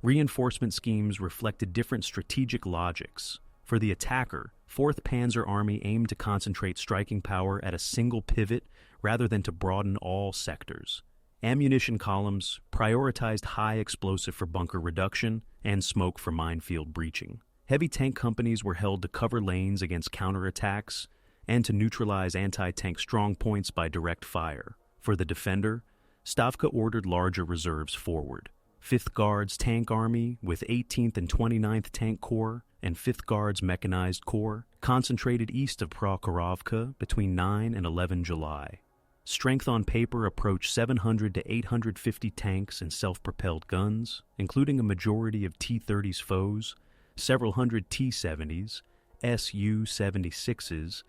[SPEAKER 1] Reinforcement schemes reflected different strategic logics. For the attacker, 4th Panzer Army aimed to concentrate striking power at a single pivot rather than to broaden all sectors. Ammunition columns prioritized high explosive for bunker reduction and smoke for minefield breaching. Heavy tank companies were held to cover lanes against counterattacks and to neutralize anti-tank strongpoints by direct fire. For the defender, Stavka ordered larger reserves forward. 5th Guards Tank Army with 18th and 29th Tank Corps and 5th Guards Mechanized Corps concentrated east of Prokhorovka between 9 and 11 July. Strength on paper approached 700 to 850 tanks and self-propelled guns, including a majority of T-30s foes, several hundred T-70s, Su-76s,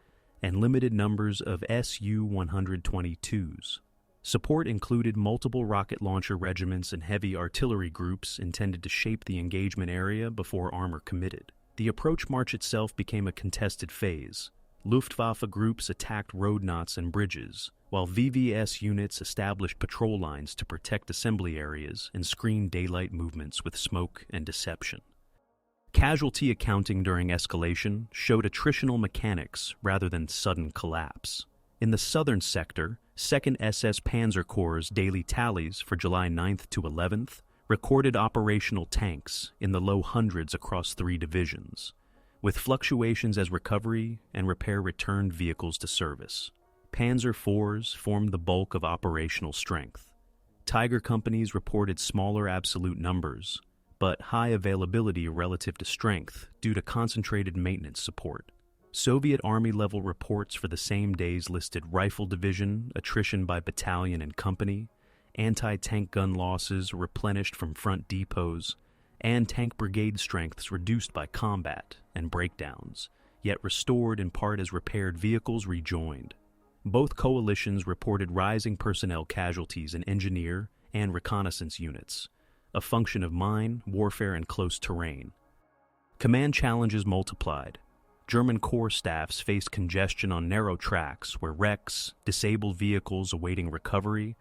[SPEAKER 1] and limited numbers of Su-122s. Support included multiple rocket launcher regiments and heavy artillery groups intended to shape the engagement area before armor committed. The approach march itself became a contested phase. Luftwaffe groups attacked road knots and bridges, while VVS units established patrol lines to protect assembly areas and screen daylight movements with smoke and deception. Casualty accounting during escalation showed attritional mechanics rather than sudden collapse. In the southern sector, 2nd SS Panzer Corps' daily tallies for July 9th to 11th recorded operational tanks in the low hundreds across 3 divisions, with fluctuations as recovery and repair returned vehicles to service. Panzer IVs formed the bulk of operational strength. Tiger companies reported smaller absolute numbers, but high availability relative to strength due to concentrated maintenance support. Soviet Army-level reports for the same days listed Rifle Division, attrition by battalion and company, anti-tank gun losses replenished from front depots, and tank brigade strengths reduced by combat and breakdowns, yet restored in part as repaired vehicles rejoined. Both coalitions reported rising personnel casualties in engineer and reconnaissance units, a function of mine, warfare, and close terrain. Command challenges multiplied. German Corps staffs faced congestion on narrow tracks where wrecks, disabled vehicles awaiting recovery,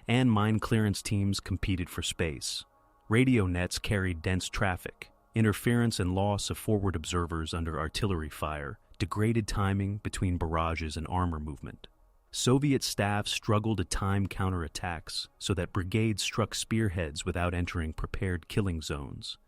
[SPEAKER 1] and mine clearance teams competed for space. Radio nets carried dense traffic. Interference and loss of forward observers under artillery fire degraded timing between barrages and armor movement. Soviet staff struggled to time counterattacks so that brigades struck spearheads without entering prepared killing zones.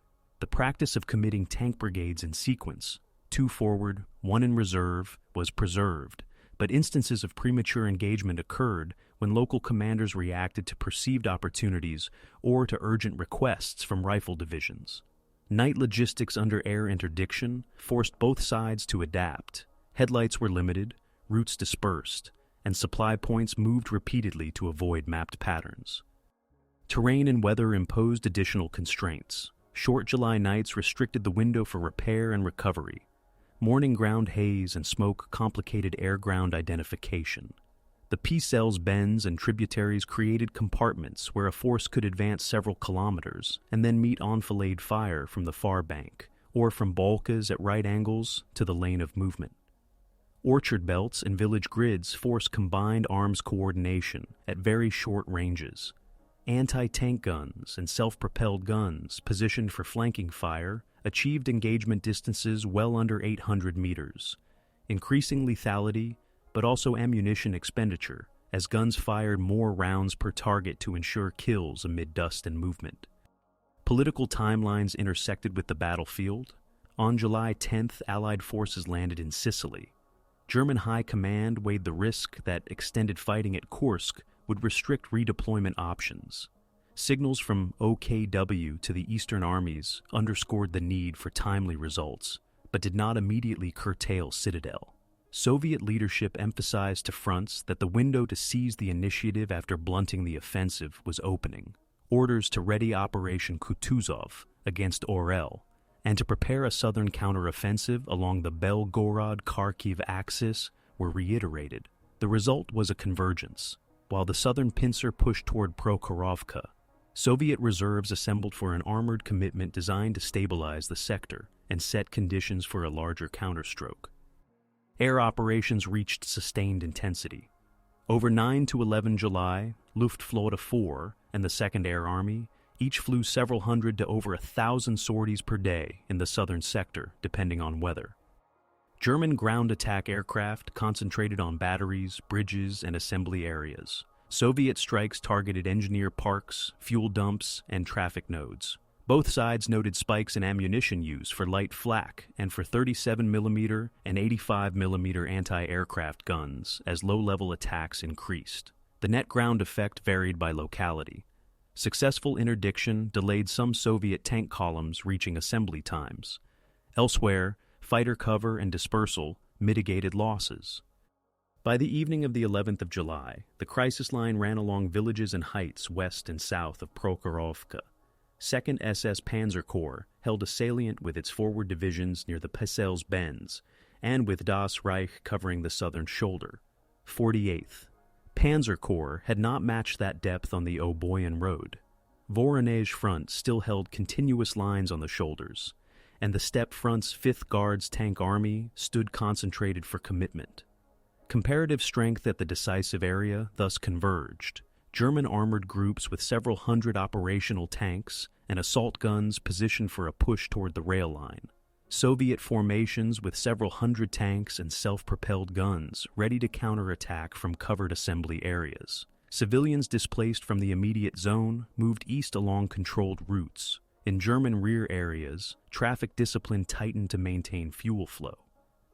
[SPEAKER 1] The practice of committing tank brigades in sequence, 2 forward, 1 in reserve, was preserved, but instances of premature engagement occurred when local commanders reacted to perceived opportunities or to urgent requests from rifle divisions. Night logistics under air interdiction forced both sides to adapt. Headlights were limited, routes dispersed, and supply points moved repeatedly to avoid mapped patterns. Terrain and weather imposed additional constraints. Short July nights restricted the window for repair and recovery. Morning ground haze and smoke complicated air-ground identification. The P-cells bends and tributaries created compartments where a force could advance several kilometers and then meet enfilade fire from the far bank, or from balkas at right angles to the lane of movement. Orchard belts and village grids force combined arms coordination at very short ranges. Anti-tank guns and self-propelled guns positioned for flanking fire achieved engagement distances well under 800 meters, increasing lethality but also ammunition expenditure as guns fired more rounds per target to ensure kills amid dust and movement. Political timelines intersected with the battlefield. On July 10th, Allied forces landed in Sicily. German High Command weighed the risk that extended fighting at Kursk would restrict redeployment options. Signals from OKW to the Eastern armies underscored the need for timely results, but did not immediately curtail Citadel. Soviet leadership emphasized to fronts that the window to seize the initiative after blunting the offensive was opening. Orders to ready Operation Kutuzov against Orel, and to prepare a southern counteroffensive along the Belgorod-Kharkiv axis were reiterated. The result was a convergence. While the southern pincer pushed toward Prokhorovka, Soviet reserves assembled for an armored commitment designed to stabilize the sector and set conditions for a larger counterstroke. Air operations reached sustained intensity. Over 9 to 11 July, Luftflotte 4 and the 2nd Air Army each flew several hundred to over 1,000 sorties per day in the southern sector, depending on weather. German ground attack aircraft concentrated on batteries, bridges, and assembly areas. Soviet strikes targeted engineer parks, fuel dumps, and traffic nodes. Both sides noted spikes in ammunition use for light flak and for 37mm and 85mm anti-aircraft guns as low-level attacks increased. The net ground effect varied by locality. Successful interdiction delayed some Soviet tank columns reaching assembly times. Elsewhere, fighter cover and dispersal mitigated losses. By the evening of the 11th of July, the crisis line ran along villages and heights west and south of Prokhorovka. 2nd SS Panzer Corps held a salient with its forward divisions near the Pesel's Bends, and with Das Reich covering the southern shoulder. 48th Panzer Corps had not matched that depth on the Oboyan Road. Voronezh Front still held continuous lines on the shoulders, and the Steppe Front's 5th Guards Tank Army stood concentrated for commitment. Comparative strength at the decisive area thus converged. German armored groups with several hundred operational tanks and assault guns positioned for a push toward the rail line. Soviet formations with several hundred tanks and self-propelled guns ready to counterattack from covered assembly areas. Civilians displaced from the immediate zone moved east along controlled routes. In German rear areas, traffic discipline tightened to maintain fuel flow.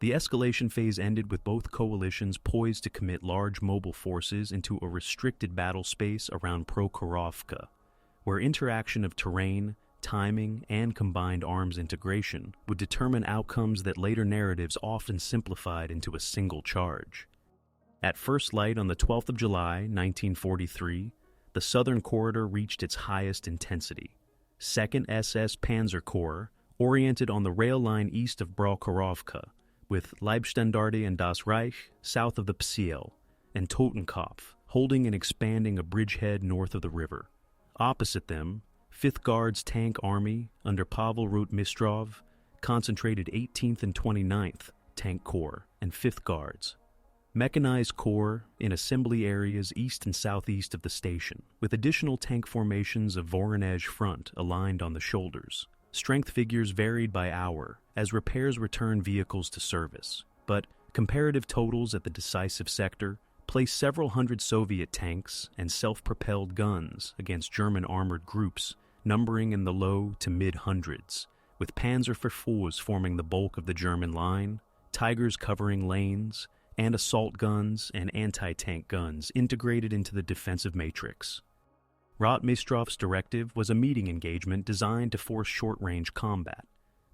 [SPEAKER 1] The escalation phase ended with both coalitions poised to commit large mobile forces into a restricted battle space around Prokhorovka, where interaction of terrain, timing, and combined arms integration would determine outcomes that later narratives often simplified into a single charge. At first light on the 12th of July, 1943, the southern corridor reached its highest intensity. 2nd SS Panzer Corps oriented on the rail line east of Prokhorovka, with Leibstandarte and Das Reich south of the Psiel, and Totenkopf holding and expanding a bridgehead north of the river. Opposite them, 5th Guards Tank Army under Pavel Rotmistrov concentrated 18th and 29th Tank Corps and 5th Guards. Mechanized corps in assembly areas east and southeast of the station, with additional tank formations of Voronezh Front aligned on the shoulders. Strength figures varied by hour as repairs returned vehicles to service, but comparative totals at the decisive sector placed several hundred Soviet tanks and self-propelled guns against German armored groups numbering in the low to mid-hundreds, with Panzerverfuhrs forming the bulk of the German line, Tigers covering lanes, and assault guns and anti-tank guns integrated into the defensive matrix. Rotmistrov's directive was a meeting engagement designed to force short-range combat.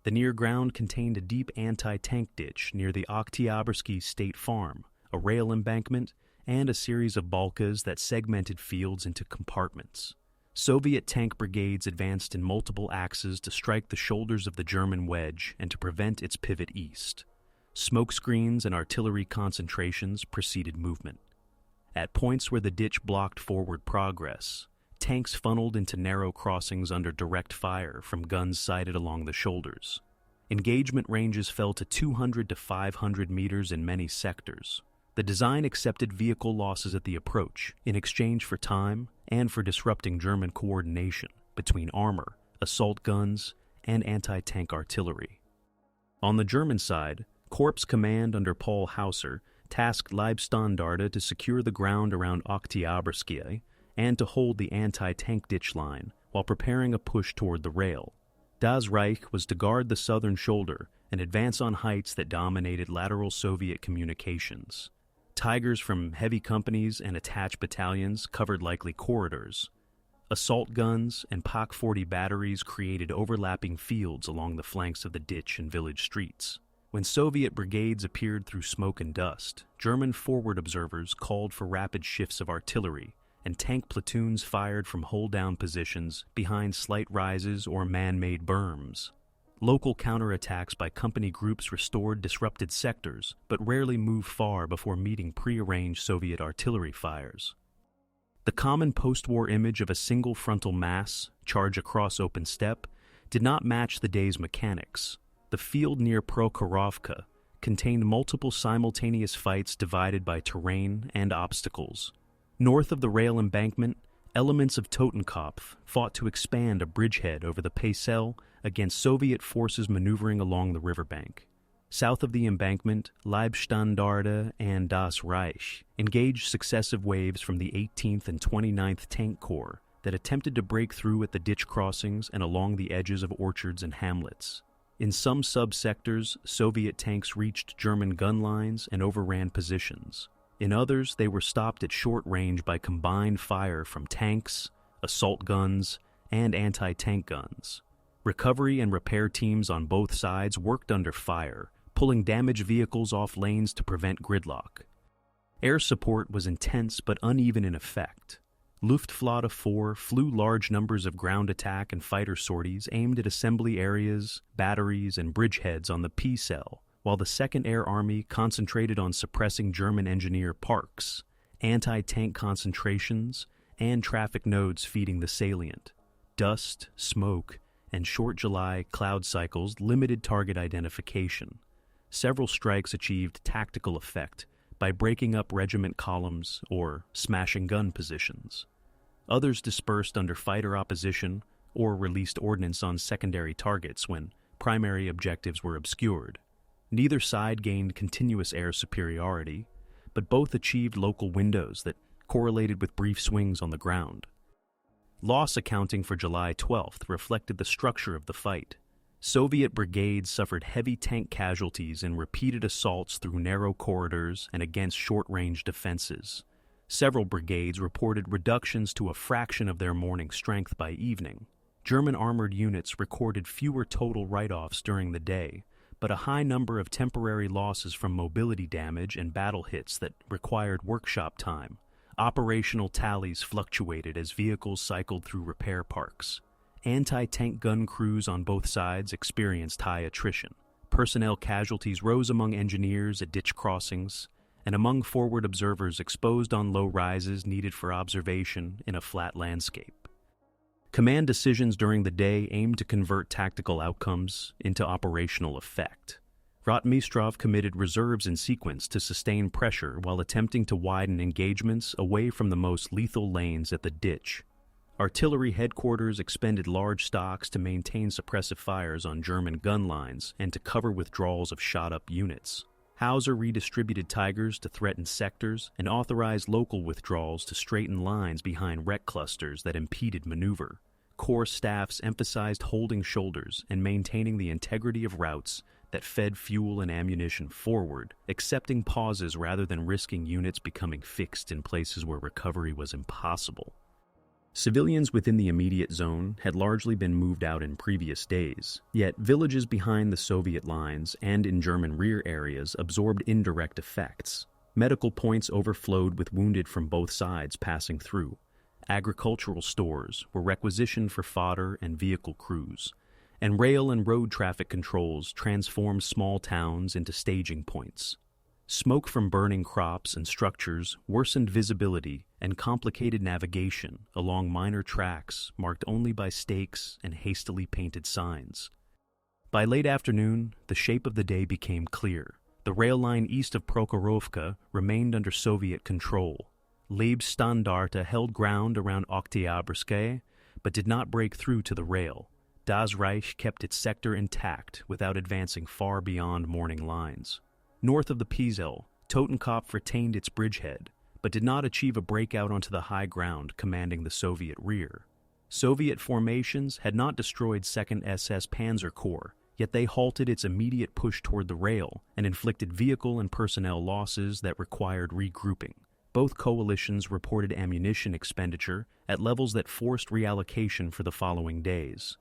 [SPEAKER 1] The near ground contained a deep anti-tank ditch near the Oktyabrski State Farm, a rail embankment, and a series of balkas that segmented fields into compartments. Soviet tank brigades advanced in multiple axes to strike the shoulders of the German wedge and to prevent its pivot east. Smokescreens and artillery concentrations preceded movement. At points where the ditch blocked forward progress, tanks funneled into narrow crossings under direct fire from guns sighted along the shoulders. Engagement ranges fell to 200 to 500 meters in many sectors. The design accepted vehicle losses at the approach in exchange for time and for disrupting German coordination between armor, assault guns, and anti-tank artillery. On the German side, Corps Command under Paul Hauser tasked Leibstandarte to secure the ground around Oktyabrski and to hold the anti-tank ditch line while preparing a push toward the rail. Das Reich was to guard the southern shoulder and advance on heights that dominated lateral Soviet communications. Tigers from heavy companies and attached battalions covered likely corridors. Assault guns and PaK-40 batteries created overlapping fields along the flanks of the ditch and village streets. When Soviet brigades appeared through smoke and dust, German forward observers called for rapid shifts of artillery, and tank platoons fired from hold-down positions behind slight rises or man-made berms. Local counterattacks by company groups restored disrupted sectors, but rarely moved far before meeting prearranged Soviet artillery fires. The common post-war image of a single frontal mass, charge across open steppe, did not match the day's mechanics. The field near Prokhorovka contained multiple simultaneous fights divided by terrain and obstacles. North of the rail embankment, elements of Totenkopf fought to expand a bridgehead over the Pesel against Soviet forces maneuvering along the riverbank. South of the embankment, Leibstandarte and Das Reich engaged successive waves from the 18th and 29th Tank Corps that attempted to break through at the ditch crossings and along the edges of orchards and hamlets. In some sub-sectors, Soviet tanks reached German gun lines and overran positions. In others, they were stopped at short range by combined fire from tanks, assault guns, and anti-tank guns. Recovery and repair teams on both sides worked under fire, pulling damaged vehicles off lanes to prevent gridlock. Air support was intense but uneven in effect. Luftflotte 4 flew large numbers of ground attack and fighter sorties aimed at assembly areas, batteries, and bridgeheads on the P-cell, while the 2nd Air Army concentrated on suppressing German engineer parks, anti-tank concentrations, and traffic nodes feeding the salient. Dust, smoke, and short July cloud cycles limited target identification. Several strikes achieved tactical effect by breaking up regiment columns or smashing gun positions. Others dispersed under fighter opposition or released ordnance on secondary targets when primary objectives were obscured. Neither side gained continuous air superiority, but both achieved local windows that correlated with brief swings on the ground. Loss accounting for July 12th reflected the structure of the fight. Soviet brigades suffered heavy tank casualties in repeated assaults through narrow corridors and against short-range defenses. Several brigades reported reductions to a fraction of their morning strength by evening. German armored units recorded fewer total write-offs during the day, but a high number of temporary losses from mobility damage and battle hits that required workshop time. Operational tallies fluctuated as vehicles cycled through repair parks. Anti-tank gun crews on both sides experienced high attrition. Personnel casualties rose among engineers at ditch crossings and among forward observers exposed on low rises needed for observation in a flat landscape. Command decisions during the day aimed to convert tactical outcomes into operational effect. Rotmistrov committed reserves in sequence to sustain pressure while attempting to widen engagements away from the most lethal lanes at the ditch. Artillery headquarters expended large stocks to maintain suppressive fires on German gun lines and to cover withdrawals of shot-up units. Hauser redistributed Tigers to threaten sectors and authorized local withdrawals to straighten lines behind wreck clusters that impeded maneuver. Corps staffs emphasized holding shoulders and maintaining the integrity of routes that fed fuel and ammunition forward, accepting pauses rather than risking units becoming fixed in places where recovery was impossible. Civilians within the immediate zone had largely been moved out in previous days, yet villages behind the Soviet lines and in German rear areas absorbed indirect effects. Medical points overflowed with wounded from both sides passing through. Agricultural stores were requisitioned for fodder and vehicle crews, and rail and road traffic controls transformed small towns into staging points. Smoke from burning crops and structures worsened visibility and complicated navigation along minor tracks marked only by stakes and hastily painted signs. By late afternoon, the shape of the day became clear. The rail line east of Prokhorovka remained under Soviet control. Leibstandarte held ground around Oktyabrskaya, but did not break through to the rail. Das Reich kept its sector intact without advancing far beyond morning lines. North of the Pizel, Totenkopf retained its bridgehead, but did not achieve a breakout onto the high ground commanding the Soviet rear. Soviet formations had not destroyed 2nd SS Panzer Corps, yet they halted its immediate push toward the rail and inflicted vehicle and personnel losses that required regrouping. Both coalitions reported ammunition expenditure at levels that forced reallocation for the following days.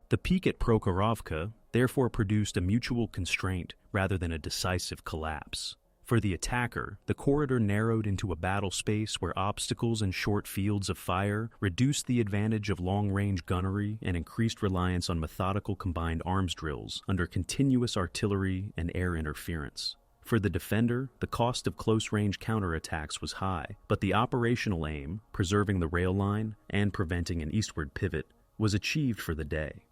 [SPEAKER 1] The peak at Prokhorovka therefore produced a mutual constraint rather than a decisive collapse. For the attacker, the corridor narrowed into a battle space where obstacles and short fields of fire reduced the advantage of long-range gunnery and increased reliance on methodical combined arms drills under continuous artillery and air interference. For the defender, the cost of close-range counterattacks was high, but the operational aim, preserving the rail line and preventing an eastward pivot, was achieved for the day.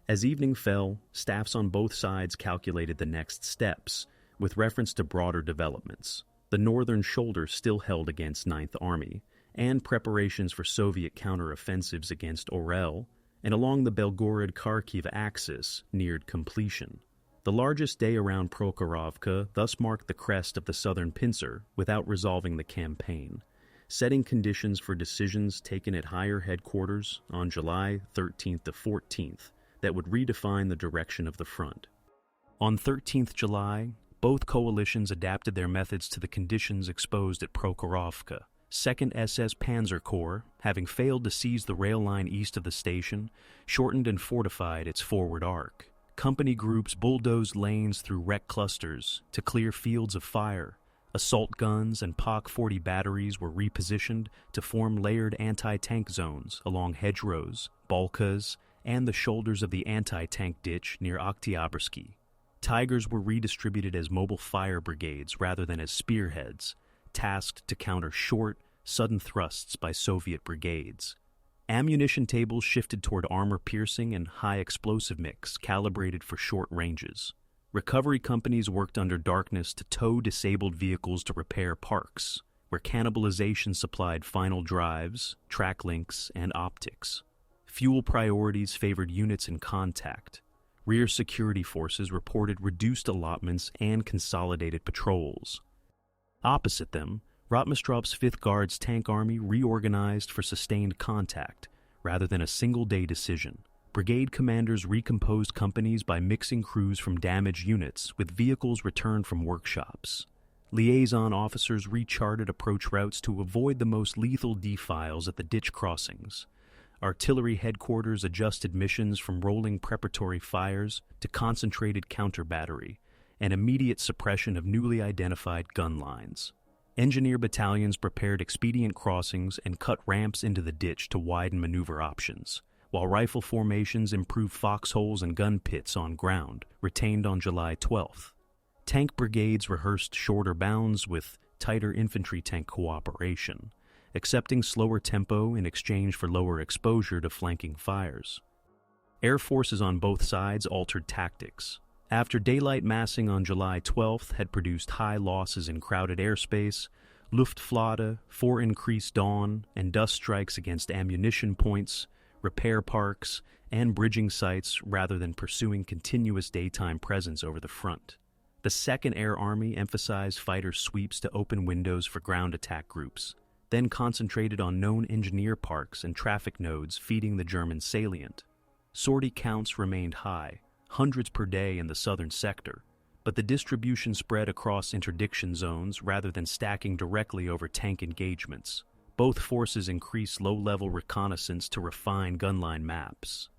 [SPEAKER 1] As evening fell, staffs on both sides calculated the next steps, with reference to broader developments. The northern shoulder still held against 9th Army, and preparations for Soviet counteroffensives against Orel and along the Belgorod-Kharkiv axis neared completion. The largest day around Prokhorovka thus marked the crest of the southern pincer without resolving the campaign, setting conditions for decisions taken at higher headquarters on July 13th to 14th that would redefine the direction of the front. On 13th July, Both coalitions adapted their methods to the conditions exposed at Prokhorovka. 2nd SS Panzer Corps, having failed to seize the rail line east of the station, shortened and fortified its forward arc. Company groups bulldozed lanes through wreck clusters to clear fields of fire. Assault guns and POC-40 batteries were repositioned to form layered anti-tank zones along hedgerows, balkas, and the shoulders of the anti-tank ditch near Oktyabrski. Tigers were redistributed as mobile fire brigades rather than as spearheads, tasked to counter short, sudden thrusts by Soviet brigades. Ammunition tables shifted toward armor-piercing and high-explosive mix calibrated for short ranges. Recovery companies worked under darkness to tow disabled vehicles to repair parks, where cannibalization supplied final drives, track links, and optics. Fuel priorities favored units in contact. Rear security forces reported reduced allotments and consolidated patrols. Opposite them, Rotmistrov's 5th Guards Tank Army reorganized for sustained contact, rather than a single-day decision. Brigade commanders recomposed companies by mixing crews from damaged units with vehicles returned from workshops. Liaison officers recharted approach routes to avoid the most lethal defiles at the ditch crossings. Artillery headquarters adjusted missions from rolling preparatory fires to concentrated counter-battery and immediate suppression of newly identified gun lines. Engineer battalions prepared expedient crossings and cut ramps into the ditch to widen maneuver options, while rifle formations improved foxholes and gun pits on ground, retained on July 12th. Tank brigades rehearsed shorter bounds with tighter infantry tank cooperation, accepting slower tempo in exchange for lower exposure to flanking fires. Air forces on both sides altered tactics. After daylight massing on July 12th had produced high losses in crowded airspace, Luftflotte, 4 increased dawn, and dust strikes against ammunition points, repair parks, and bridging sites rather than pursuing continuous daytime presence over the front. The 2nd Air Army emphasized fighter sweeps to open windows for ground attack groups, then concentrated on known engineer parks and traffic nodes feeding the German salient. Sortie counts remained high, hundreds per day in the southern sector, but the distribution spread across interdiction zones rather than stacking directly over tank engagements. Both forces increased low-level reconnaissance to refine gunline maps.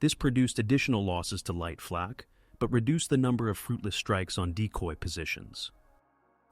[SPEAKER 1] This produced additional losses to light flak, but reduced the number of fruitless strikes on decoy positions.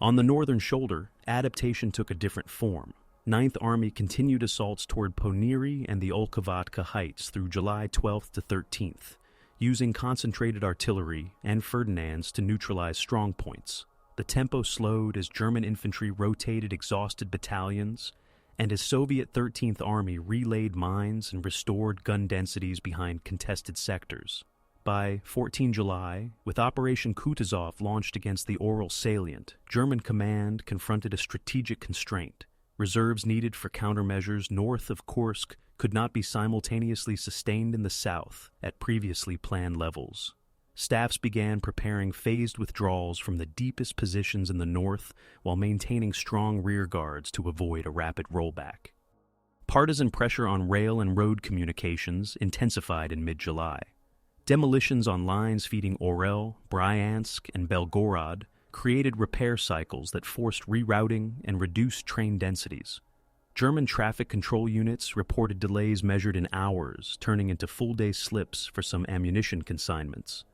[SPEAKER 1] On the northern shoulder, adaptation took a different form. 9th Army continued assaults toward Poniri and the Olkovatka Heights through July 12th to 13th, using concentrated artillery and Ferdinands to neutralize strongpoints. The tempo slowed as German infantry rotated exhausted battalions, and as Soviet 13th Army relayed mines and restored gun densities behind contested sectors. By 14 July, with Operation Kutuzov launched against the Oral salient, German command confronted a strategic constraint. Reserves needed for countermeasures north of Kursk could not be simultaneously sustained in the south at previously planned levels. Staffs began preparing phased withdrawals from the deepest positions in the north while maintaining strong rear guards to avoid a rapid rollback. Partisan pressure on rail and road communications intensified in mid-July. Demolitions on lines feeding Orel, Bryansk, and Belgorod created repair cycles that forced rerouting and reduced train densities. German traffic control units reported delays measured in hours, turning into full-day slips for some ammunition consignments.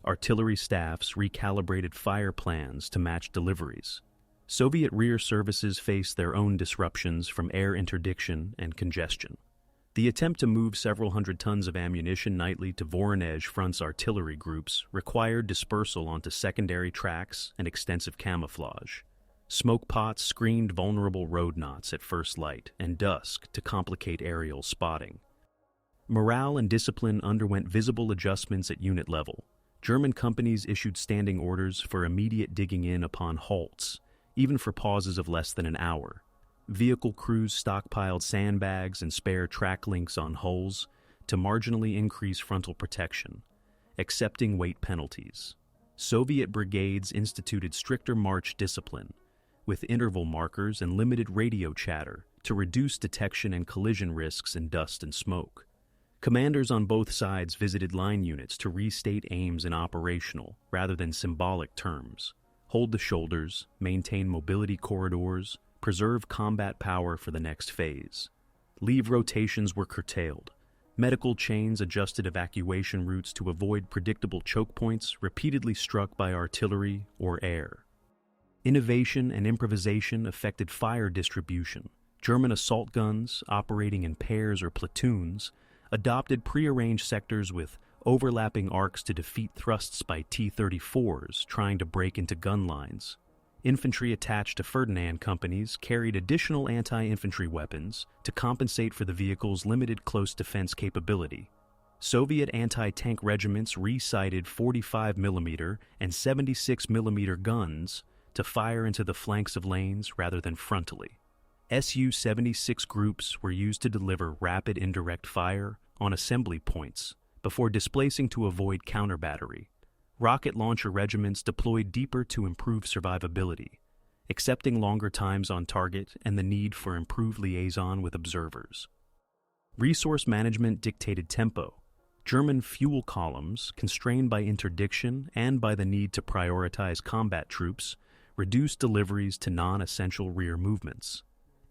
[SPEAKER 1] Artillery staffs recalibrated fire plans to match deliveries. Soviet rear services faced their own disruptions from air interdiction and congestion. The attempt to move several hundred tons of ammunition nightly to Voronezh front's artillery groups required dispersal onto secondary tracks and extensive camouflage. Smoke pots screened vulnerable road knots at first light and dusk to complicate aerial spotting. Morale and discipline underwent visible adjustments at unit level. German companies issued standing orders for immediate digging in upon halts, even for pauses of less than an hour. Vehicle crews stockpiled sandbags and spare track links on hulls to marginally increase frontal protection, accepting weight penalties. Soviet brigades instituted stricter march discipline, with interval markers and limited radio chatter to reduce detection and collision risks in dust and smoke. Commanders on both sides visited line units to restate aims in operational rather than symbolic terms. hold the shoulders, maintain mobility corridors, preserve combat power for the next phase. Leave rotations were curtailed. Medical chains adjusted evacuation routes to avoid predictable choke points repeatedly struck by artillery or air. Innovation and improvisation affected fire distribution. German assault guns, operating in pairs or platoons, adopted prearranged sectors with overlapping arcs to defeat thrusts by T-34s trying to break into gun lines. Infantry attached to Ferdinand companies carried additional anti-infantry weapons to compensate for the vehicle's limited close defense capability. Soviet anti-tank regiments resighted 45mm and 76mm guns to fire into the flanks of lanes rather than frontally. Su-76 groups were used to deliver rapid indirect fire on assembly points before displacing to avoid counter-battery. Rocket launcher regiments deployed deeper to improve survivability, accepting longer times on target and the need for improved liaison with observers. Resource management dictated tempo. German fuel columns, constrained by interdiction and by the need to prioritize combat troops, reduced deliveries to non-essential rear movements.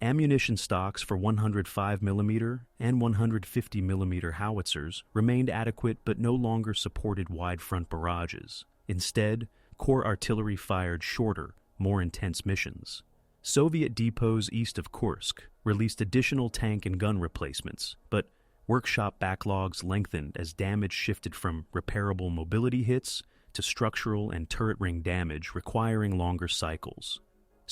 [SPEAKER 1] Ammunition stocks for 105mm and 150mm howitzers remained adequate but no longer supported wide front barrages. Instead, corps artillery fired shorter, more intense missions. Soviet depots east of Kursk released additional tank and gun replacements, but workshop backlogs lengthened as damage shifted from repairable mobility hits to structural and turret ring damage requiring longer cycles.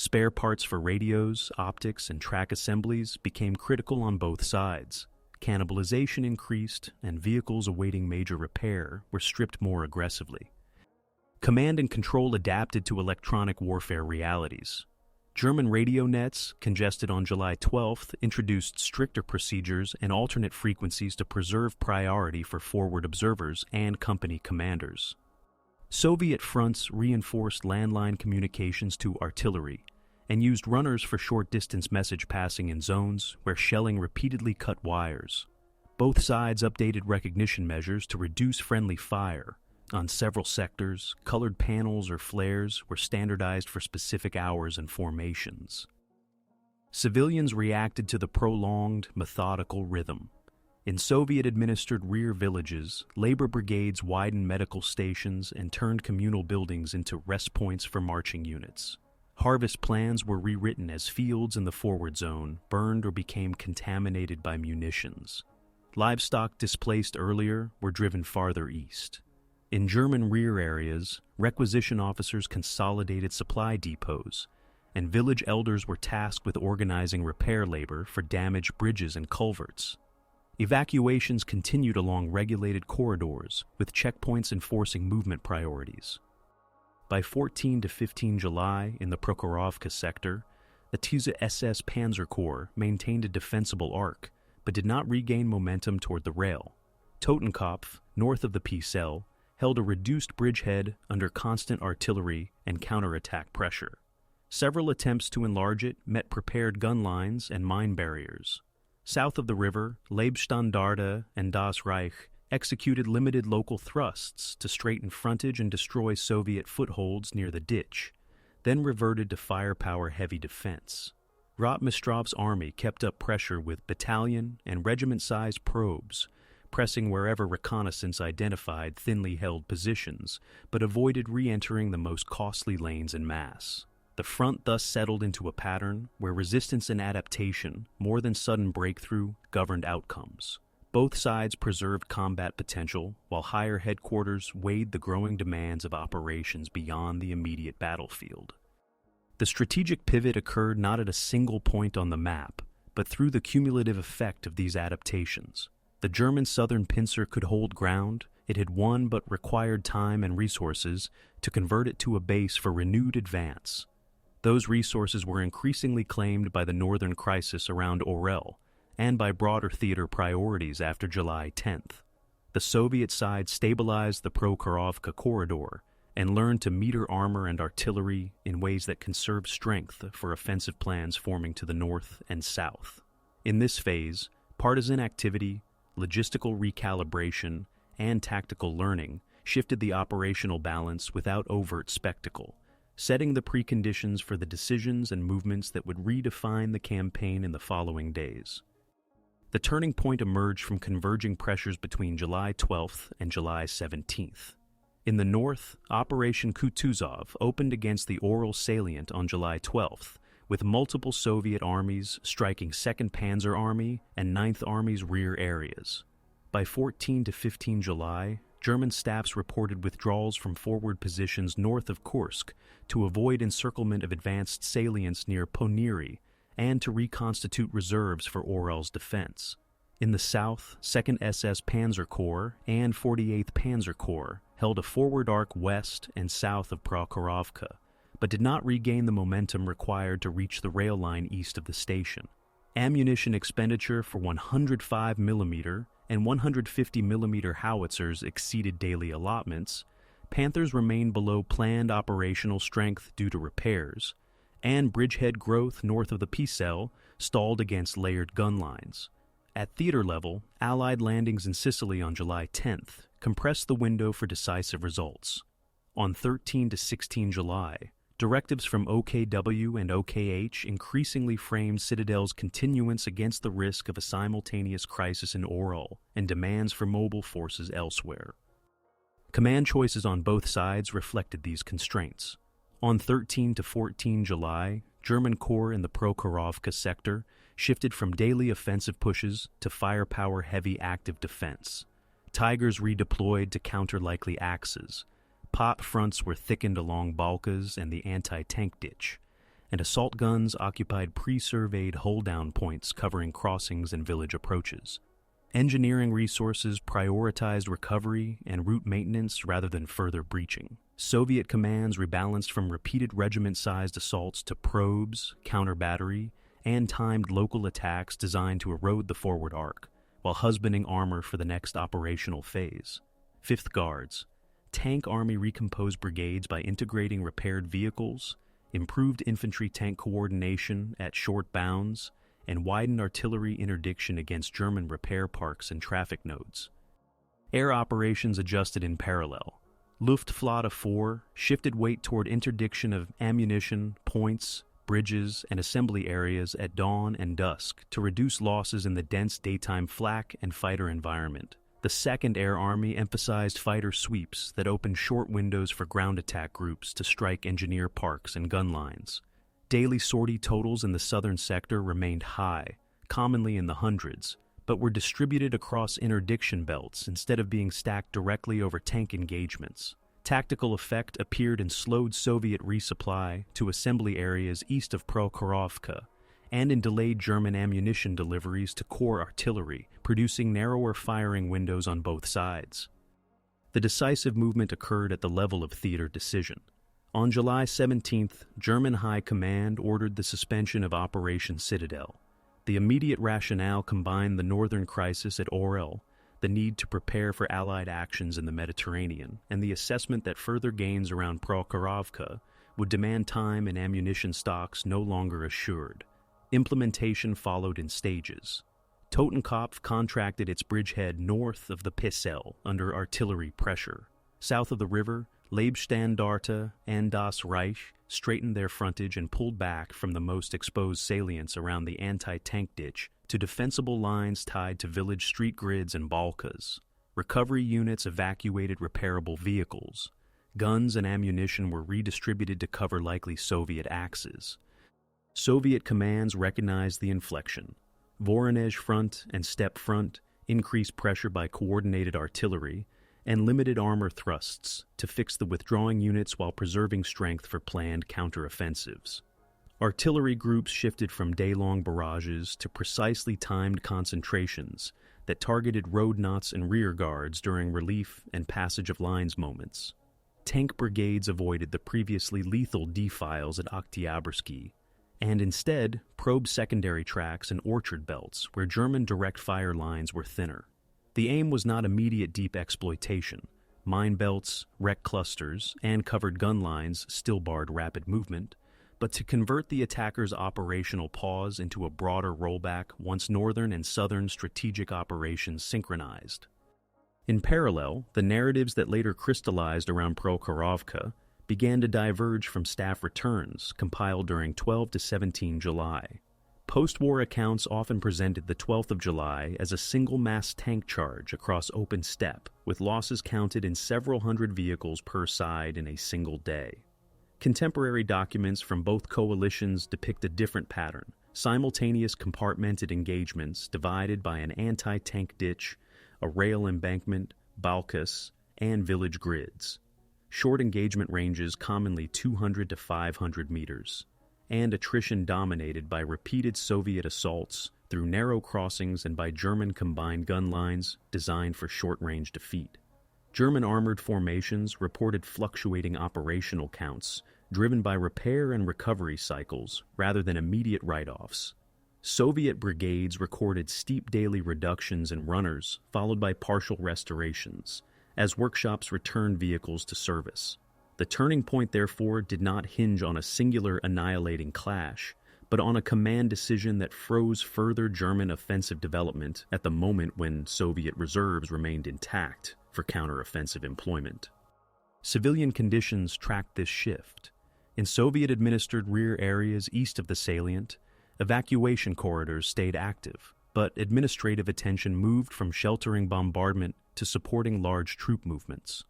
[SPEAKER 1] Spare parts for radios, optics, and track assemblies became critical on both sides. Cannibalization increased, and vehicles awaiting major repair were stripped more aggressively. Command and control adapted to electronic warfare realities. German radio nets, congested on July 12th, introduced stricter procedures and alternate frequencies to preserve priority for forward observers and company commanders. Soviet fronts reinforced landline communications to artillery and used runners for short-distance message passing in zones where shelling repeatedly cut wires. Both sides updated recognition measures to reduce friendly fire. On several sectors, colored panels or flares were standardized for specific hours and formations. Civilians reacted to the prolonged, methodical rhythm. In Soviet-administered rear villages, labor brigades widened medical stations and turned communal buildings into rest points for marching units. Harvest plans were rewritten as fields in the forward zone burned or became contaminated by munitions. Livestock displaced earlier were driven farther east. In German rear areas, requisition officers consolidated supply depots, and village elders were tasked with organizing repair labor for damaged bridges and culverts. Evacuations continued along regulated corridors, with checkpoints enforcing movement priorities. By 14 to 15 July, in the Prokhorovka sector, the Tisa SS Panzer Corps maintained a defensible arc, but did not regain momentum toward the rail. Totenkopf, north of the Pisel, held a reduced bridgehead under constant artillery and counterattack pressure. Several attempts to enlarge it met prepared gun lines and mine barriers. South of the river, Leibstandarte and Das Reich executed limited local thrusts to straighten frontage and destroy Soviet footholds near the ditch, then reverted to firepower-heavy defense. Rotmistrov's army kept up pressure with battalion and regiment-sized probes, pressing wherever reconnaissance identified thinly held positions, but avoided re-entering the most costly lanes en masse. The front thus settled into a pattern where resistance and adaptation, more than sudden breakthrough, governed outcomes. Both sides preserved combat potential, while higher headquarters weighed the growing demands of operations beyond the immediate battlefield. The strategic pivot occurred not at a single point on the map, but through the cumulative effect of these adaptations. The German southern pincer could hold ground. It had won but required time and resources to convert it to a base for renewed advance. Those resources were increasingly claimed by the northern crisis around Orel and by broader theater priorities after July 10th. The Soviet side stabilized the Prokhorovka corridor and learned to meter armor and artillery in ways that conserved strength for offensive plans forming to the north and south. In this phase, partisan activity, logistical recalibration, and tactical learning shifted the operational balance without overt spectacle, setting the preconditions for the decisions and movements that would redefine the campaign in the following days. The turning point emerged from converging pressures between July 12th and July 17th. In the north, Operation Kutuzov opened against the Oral salient on July 12th, with multiple Soviet armies striking 2nd Panzer Army and 9th Army's rear areas. By 14 to 15 July, German staffs reported withdrawals from forward positions north of Kursk to avoid encirclement of advanced salients near Poniri and to reconstitute reserves for Orel's defense. In the south, 2nd SS Panzer Corps and 48th Panzer Corps held a forward arc west and south of Prokhorovka, but did not regain the momentum required to reach the rail line east of the station. Ammunition expenditure for 105mm and 150mm howitzers exceeded daily allotments, Panthers remained below planned operational strength due to repairs, and bridgehead growth north of the Pisel stalled against layered gun lines. At theater level, Allied landings in Sicily on July 10th compressed the window for decisive results. On 13 to 16 July, directives from OKW and OKH increasingly framed Citadel's continuance against the risk of a simultaneous crisis in Orel and demands for mobile forces elsewhere. Command choices on both sides reflected these constraints. On 13 to 14 July, German corps in the Prokhorovka sector shifted from daily offensive pushes to firepower-heavy active defense. Tigers redeployed to counter likely axes. Pot fronts were thickened along balkas and the anti-tank ditch, and assault guns occupied pre-surveyed hold-down points covering crossings and village approaches. Engineering resources prioritized recovery and route maintenance rather than further breaching. Soviet commands rebalanced from repeated regiment-sized assaults to probes, counter-battery, and timed local attacks designed to erode the forward arc, while husbanding armor for the next operational phase. 5th Guards. Tank Army recomposed brigades by integrating repaired vehicles, improved infantry-tank coordination at short bounds, and widened artillery interdiction against German repair parks and traffic nodes. Air operations adjusted in parallel. Luftflotte 4 shifted weight toward interdiction of ammunition, points, bridges, and assembly areas at dawn and dusk to reduce losses in the dense daytime flak and fighter environment. The 2nd Air Army emphasized fighter sweeps that opened short windows for ground attack groups to strike engineer parks and gun lines. Daily sortie totals in the southern sector remained high, commonly in the hundreds, but were distributed across interdiction belts instead of being stacked directly over tank engagements. Tactical effect appeared in slowed Soviet resupply to assembly areas east of Prokhorovka, and in delayed German ammunition deliveries to corps artillery, producing narrower firing windows on both sides. The decisive movement occurred at the level of theater decision. On July 17th, German High Command ordered the suspension of Operation Citadel. The immediate rationale combined the northern crisis at Orel, the need to prepare for Allied actions in the Mediterranean, and the assessment that further gains around Prokhorovka would demand time and ammunition stocks no longer assured. Implementation followed in stages. Totenkopf contracted its bridgehead north of the Pisel under artillery pressure. South of the river, Leibstandarte and Das Reich straightened their frontage and pulled back from the most exposed salients around the anti-tank ditch to defensible lines tied to village street grids and balkas. Recovery units evacuated repairable vehicles. Guns and ammunition were redistributed to cover likely Soviet axes. Soviet commands recognized the inflection. Voronezh Front and Steppe Front increased pressure by coordinated artillery and limited armor thrusts to fix the withdrawing units while preserving strength for planned counteroffensives. Artillery groups shifted from day-long barrages to precisely timed concentrations that targeted road knots and rear guards during relief and passage of lines moments. Tank brigades avoided the previously lethal defiles at Oktyabrski, and instead probed secondary tracks and orchard belts where German direct fire lines were thinner. The aim was not immediate deep exploitation. Mine belts, wreck clusters, and covered gun lines still barred rapid movement, but to convert the attackers' operational pause into a broader rollback once northern and southern strategic operations synchronized. In parallel, the narratives that later crystallized around Prokhorovka began to diverge from staff returns compiled during 12 to 17 July. Post-war accounts often presented the 12th of July as a single mass tank charge across open steppe, with losses counted in several hundred vehicles per side in a single day. Contemporary documents from both coalitions depict a different pattern: simultaneous compartmented engagements divided by an anti-tank ditch, a rail embankment, balkas, and village grids. Short engagement ranges commonly 200 to 500 meters, and attrition dominated by repeated Soviet assaults through narrow crossings and by German combined gun lines designed for short-range defeat. German armored formations reported fluctuating operational counts driven by repair and recovery cycles rather than immediate write-offs. Soviet brigades recorded steep daily reductions in runners followed by partial restorations as workshops returned vehicles to service. The turning point, therefore, did not hinge on a singular annihilating clash, but on a command decision that froze further German offensive development at the moment when Soviet reserves remained intact for counteroffensive employment. Civilian conditions tracked this shift. In Soviet-administered rear areas east of the salient, evacuation corridors stayed active, but administrative attention moved from sheltering bombardment to supporting large troop movements.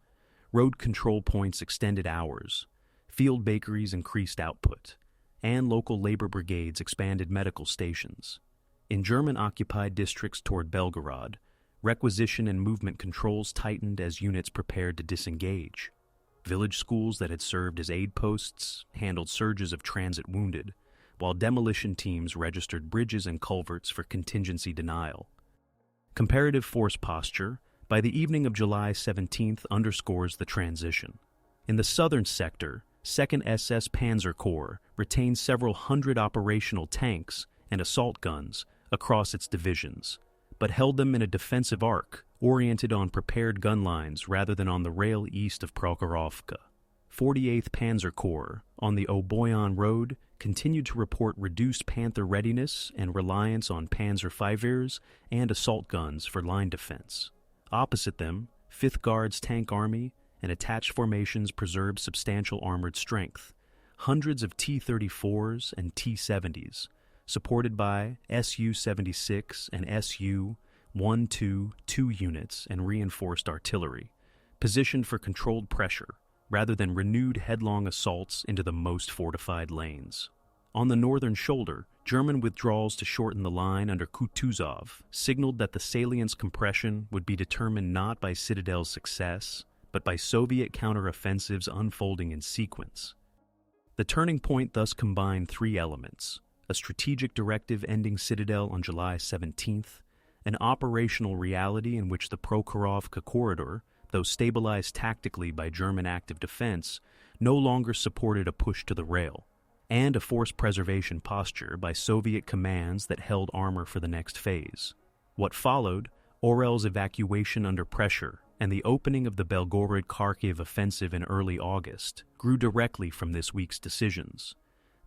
[SPEAKER 1] Road control points extended hours, field bakeries increased output, and local labor brigades expanded medical stations. In German-occupied districts toward Belgorod, requisition and movement controls tightened as units prepared to disengage. Village schools that had served as aid posts handled surges of transit wounded, while demolition teams registered bridges and culverts for contingency denial. Comparative force posture, by the evening of July 17th, underscores the transition. In the southern sector, 2nd SS Panzer Corps retained several hundred operational tanks and assault guns across its divisions, but held them in a defensive arc oriented on prepared gun lines rather than on the rail east of Prokhorovka. 48th Panzer Corps, on the Oboyan Road, continued to report reduced Panther readiness and reliance on Panzer Fivers and assault guns for line defense. Opposite them, 5th Guards Tank Army and attached formations preserved substantial armored strength. Hundreds of T-34s and T-70s, supported by Su-76 and Su-122 units and reinforced artillery, positioned for controlled pressure rather than renewed headlong assaults into the most fortified lanes. On the northern shoulder, German withdrawals to shorten the line under Kutuzov signaled that the salient's compression would be determined not by Citadel's success, but by Soviet counteroffensives unfolding in sequence. The turning point thus combined three elements: a strategic directive ending Citadel on July 17th, an operational reality in which the Prokhorovka corridor, though stabilized tactically by German active defense, no longer supported a push to the rail, and a force preservation posture by Soviet commands that held armor for the next phase. What followed, Orel's evacuation under pressure and the opening of the Belgorod-Kharkiv offensive in early August, grew directly from this week's decisions.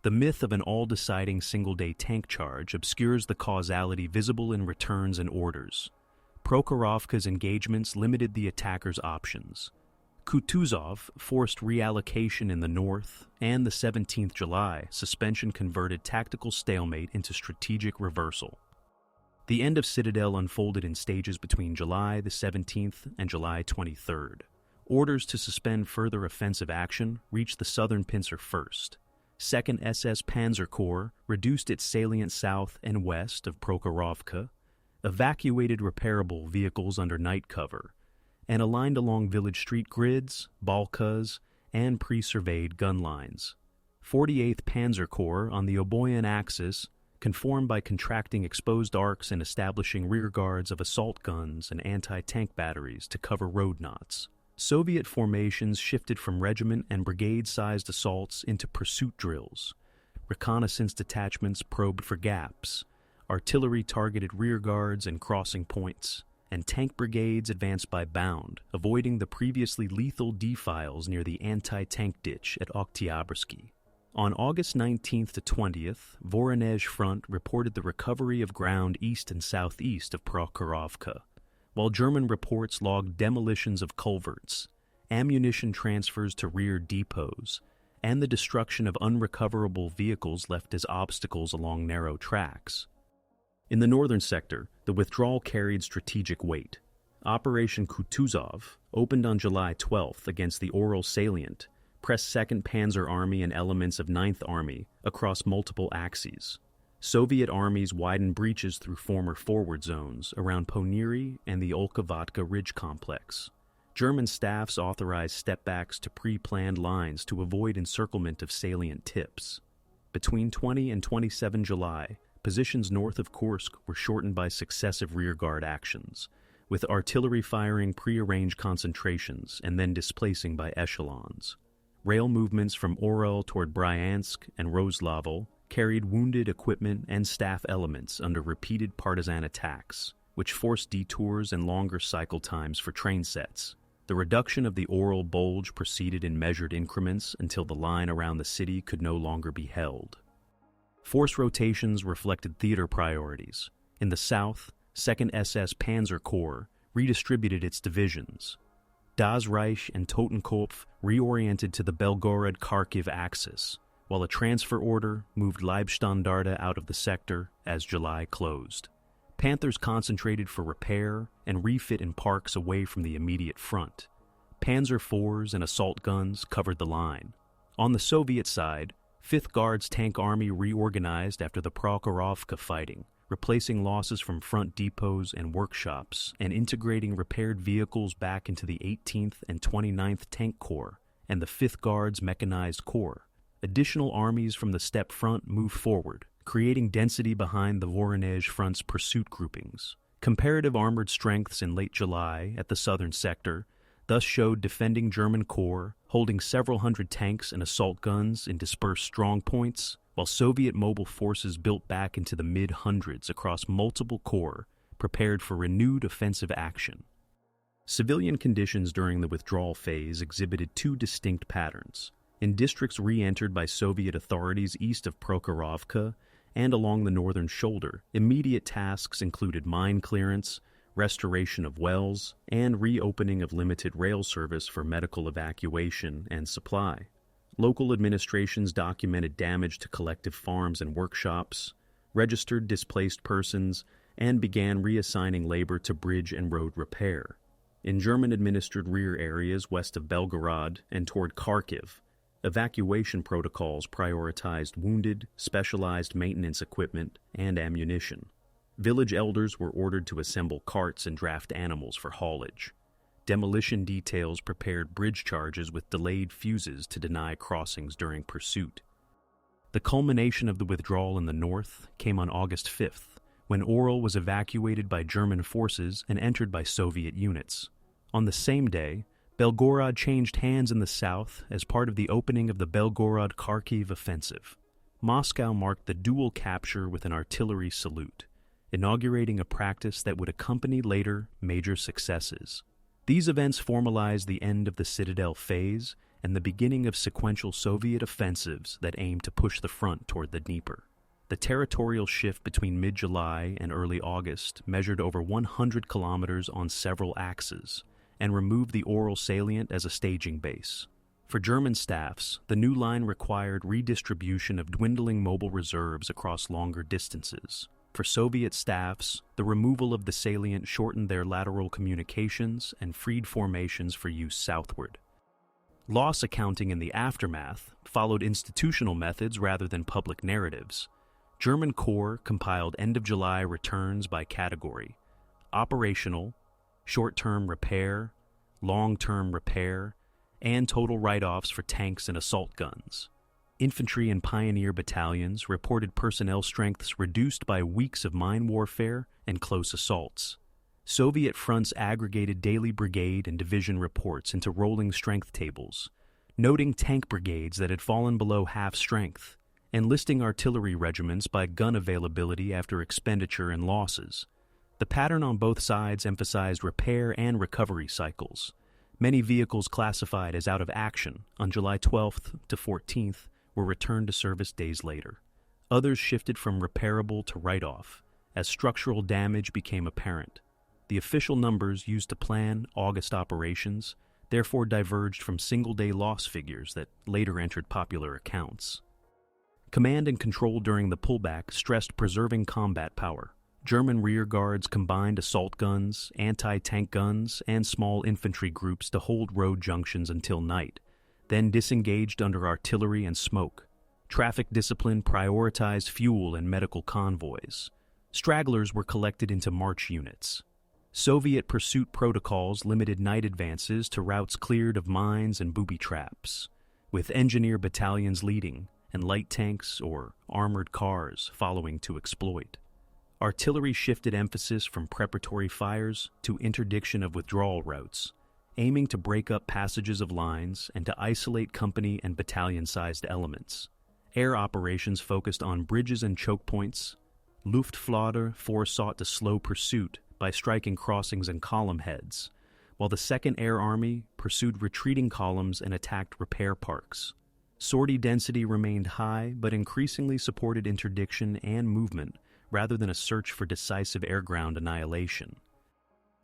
[SPEAKER 1] The myth of an all-deciding single-day tank charge obscures the causality visible in returns and orders. Prokhorovka's engagements limited the attacker's options. Kutuzov forced reallocation in the north, and the 17th July suspension converted tactical stalemate into strategic reversal. The end of Citadel unfolded in stages between July the 17th and July 23rd. Orders to suspend further offensive action reached the southern pincer first. 2nd SS Panzer Corps reduced its salient south and west of Prokhorovka, evacuated repairable vehicles under night cover, and aligned along village street grids, balkas, and pre-surveyed gun lines. 48th Panzer Corps on the Oboyan axis conformed by contracting exposed arcs and establishing rear guards of assault guns and anti-tank batteries to cover road knots. Soviet formations shifted from regiment and brigade-sized assaults into pursuit drills. Reconnaissance detachments probed for gaps. Artillery targeted rear guards and crossing points, and tank brigades advanced by bound, avoiding the previously lethal defiles near the anti-tank ditch at Oktyabrski. On August 19th to 20th, Voronezh Front reported the recovery of ground east and southeast of Prokhorovka, while German reports logged demolitions of culverts ammunition transfers to rear depots, and the destruction of unrecoverable vehicles left as obstacles along narrow tracks. In the northern sector, the withdrawal carried strategic weight. Operation Kutuzov, opened on July 12th against the Ural salient, pressed 2nd Panzer Army and elements of 9th Army across multiple axes. Soviet armies widened breaches through former forward zones around Ponyri and the Olkhovatka Ridge complex. German staffs authorized stepbacks to pre-planned lines to avoid encirclement of salient tips. Between 20 and 27 July, positions north of Kursk were shortened by successive rearguard actions, with artillery firing pre-arranged concentrations and then displacing by echelons. Rail movements from Ural toward Bryansk and Roslavel carried wounded equipment and staff elements under repeated partisan attacks, which forced detours and longer cycle times for train sets. The reduction of the Ural Bulge proceeded in measured increments until the line around the city could no longer be held. Force rotations reflected theater priorities. In the south, 2nd SS Panzer Corps redistributed its divisions. Das Reich and Totenkopf reoriented to the Belgorod-Kharkiv axis, while a transfer order moved Leibstandarte out of the sector as July closed. Panthers concentrated for repair and refit in parks away from the immediate front. Panzer IVs and assault guns covered the line. On the Soviet side, 5th Guards Tank Army reorganized after the Prokhorovka fighting, replacing losses from front depots and workshops and integrating repaired vehicles back into the 18th and 29th Tank Corps and the 5th Guards Mechanized Corps. Additional armies from the steppe front moved forward, creating density behind the Voronezh front's pursuit groupings. Comparative armored strengths in late July at the southern sector thus showed defending German corps holding several hundred tanks and assault guns in dispersed strongpoints, while Soviet mobile forces built back into the mid-hundreds across multiple corps, prepared for renewed offensive action. Civilian conditions during the withdrawal phase exhibited two distinct patterns. In districts re-entered by Soviet authorities east of Prokhorovka and along the northern shoulder, immediate tasks included mine clearance, restoration of wells, and reopening of limited rail service for medical evacuation and supply. Local administrations documented damage to collective farms and workshops, registered displaced persons, and began reassigning labor to bridge and road repair. In German-administered rear areas west of Belgorod and toward Kharkiv, evacuation protocols prioritized wounded, specialized maintenance equipment, and ammunition. Village elders were ordered to assemble carts and draft animals for haulage. Demolition details prepared bridge charges with delayed fuses to deny crossings during pursuit. The culmination of the withdrawal in the north came on August 5th, when Ural was evacuated by German forces and entered by Soviet units. On the same day, Belgorod changed hands in the south as part of the opening of the Belgorod-Kharkiv offensive. Moscow marked the dual capture with an artillery salute, inaugurating a practice that would accompany later major successes. These events formalized the end of the Citadel phase and the beginning of sequential Soviet offensives that aimed to push the front toward the Dnieper. The territorial shift between mid-July and early August measured over 100 kilometers on several axes and removed the Ural salient as a staging base. For German staffs, the new line required redistribution of dwindling mobile reserves across longer distances. For Soviet staffs, the removal of the salient shortened their lateral communications and freed formations for use southward. Loss accounting in the aftermath followed institutional methods rather than public narratives. German Corps compiled end-of-July returns by category: operational, short-term repair, long-term repair, and total write-offs for tanks and assault guns. Infantry and pioneer battalions reported personnel strengths reduced by weeks of mine warfare and close assaults. Soviet fronts aggregated daily brigade and division reports into rolling strength tables, noting tank brigades that had fallen below half strength, and listing artillery regiments by gun availability after expenditure and losses. The pattern on both sides emphasized repair and recovery cycles. Many vehicles classified as out of action on July 12th to 14th were returned to service days later. Others shifted from repairable to write-off as structural damage became apparent. The official numbers used to plan August operations therefore diverged from single-day loss figures that later entered popular accounts. Command and control during the pullback stressed preserving combat power. German rearguards combined assault guns, anti-tank guns, and small infantry groups to hold road junctions until night, then disengaged under artillery and smoke. Traffic discipline prioritized fuel and medical convoys. Stragglers were collected into march units. Soviet pursuit protocols limited night advances to routes cleared of mines and booby traps, with engineer battalions leading and light tanks or armored cars following to exploit. Artillery shifted emphasis from preparatory fires to interdiction of withdrawal routes, aiming to break up passages of lines and to isolate company and battalion-sized elements. Air operations focused on bridges and choke points. Luftflotte foresought to slow pursuit by striking crossings and column heads, while the 2nd Air Army pursued retreating columns and attacked repair parks. Sortie density remained high, but increasingly supported interdiction and movement rather than a search for decisive air-ground annihilation.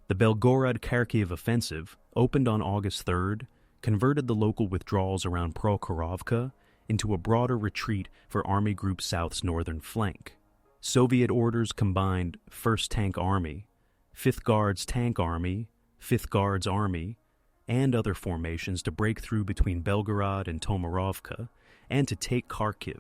[SPEAKER 1] The Belgorod-Kharkiv offensive, opened on August 3rd, converted the local withdrawals around Prokhorovka into a broader retreat for Army Group South's northern flank. Soviet orders combined 1st Tank Army, 5th Guards Tank Army, 5th Guards Army, and other formations to break through between Belgorod and Tomarovka and to take Kharkiv.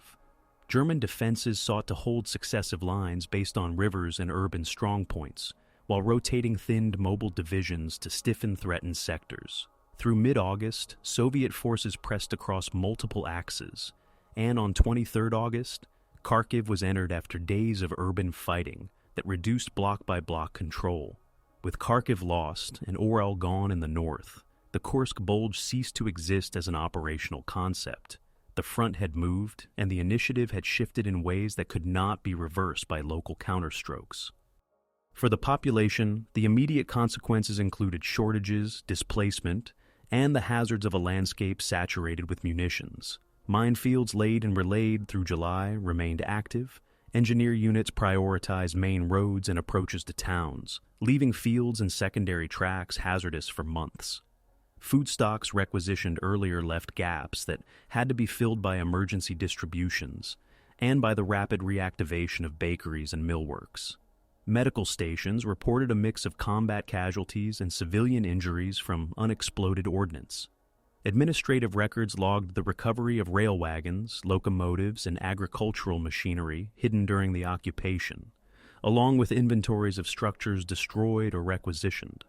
[SPEAKER 1] German defenses sought to hold successive lines based on rivers and urban strongpoints, while rotating thinned mobile divisions to stiffen threatened sectors. Through mid-August, Soviet forces pressed across multiple axes, and on 23 August, Kharkiv was entered after days of urban fighting that reduced block-by-block control. With Kharkiv lost and Orel gone in the north, the Kursk Bulge ceased to exist as an operational concept. The front had moved, and the initiative had shifted in ways that could not be reversed by local counterstrokes. For the population, the immediate consequences included shortages, displacement, and the hazards of a landscape saturated with munitions. Minefields laid and relayed through July remained active. Engineer units prioritized main roads and approaches to towns, leaving fields and secondary tracks hazardous for months. Food stocks requisitioned earlier left gaps that had to be filled by emergency distributions and by the rapid reactivation of bakeries and millworks. Medical stations reported a mix of combat casualties and civilian injuries from unexploded ordnance. Administrative records logged the recovery of rail wagons, locomotives, and agricultural machinery hidden during the occupation, along with inventories of structures destroyed or requisitioned.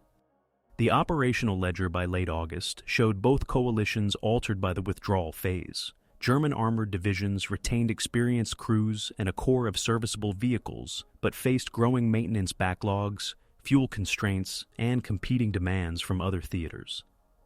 [SPEAKER 1] The operational ledger by late August showed both coalitions altered by the withdrawal phase. German armored divisions retained experienced crews and a core of serviceable vehicles, but faced growing maintenance backlogs, fuel constraints, and competing demands from other theaters.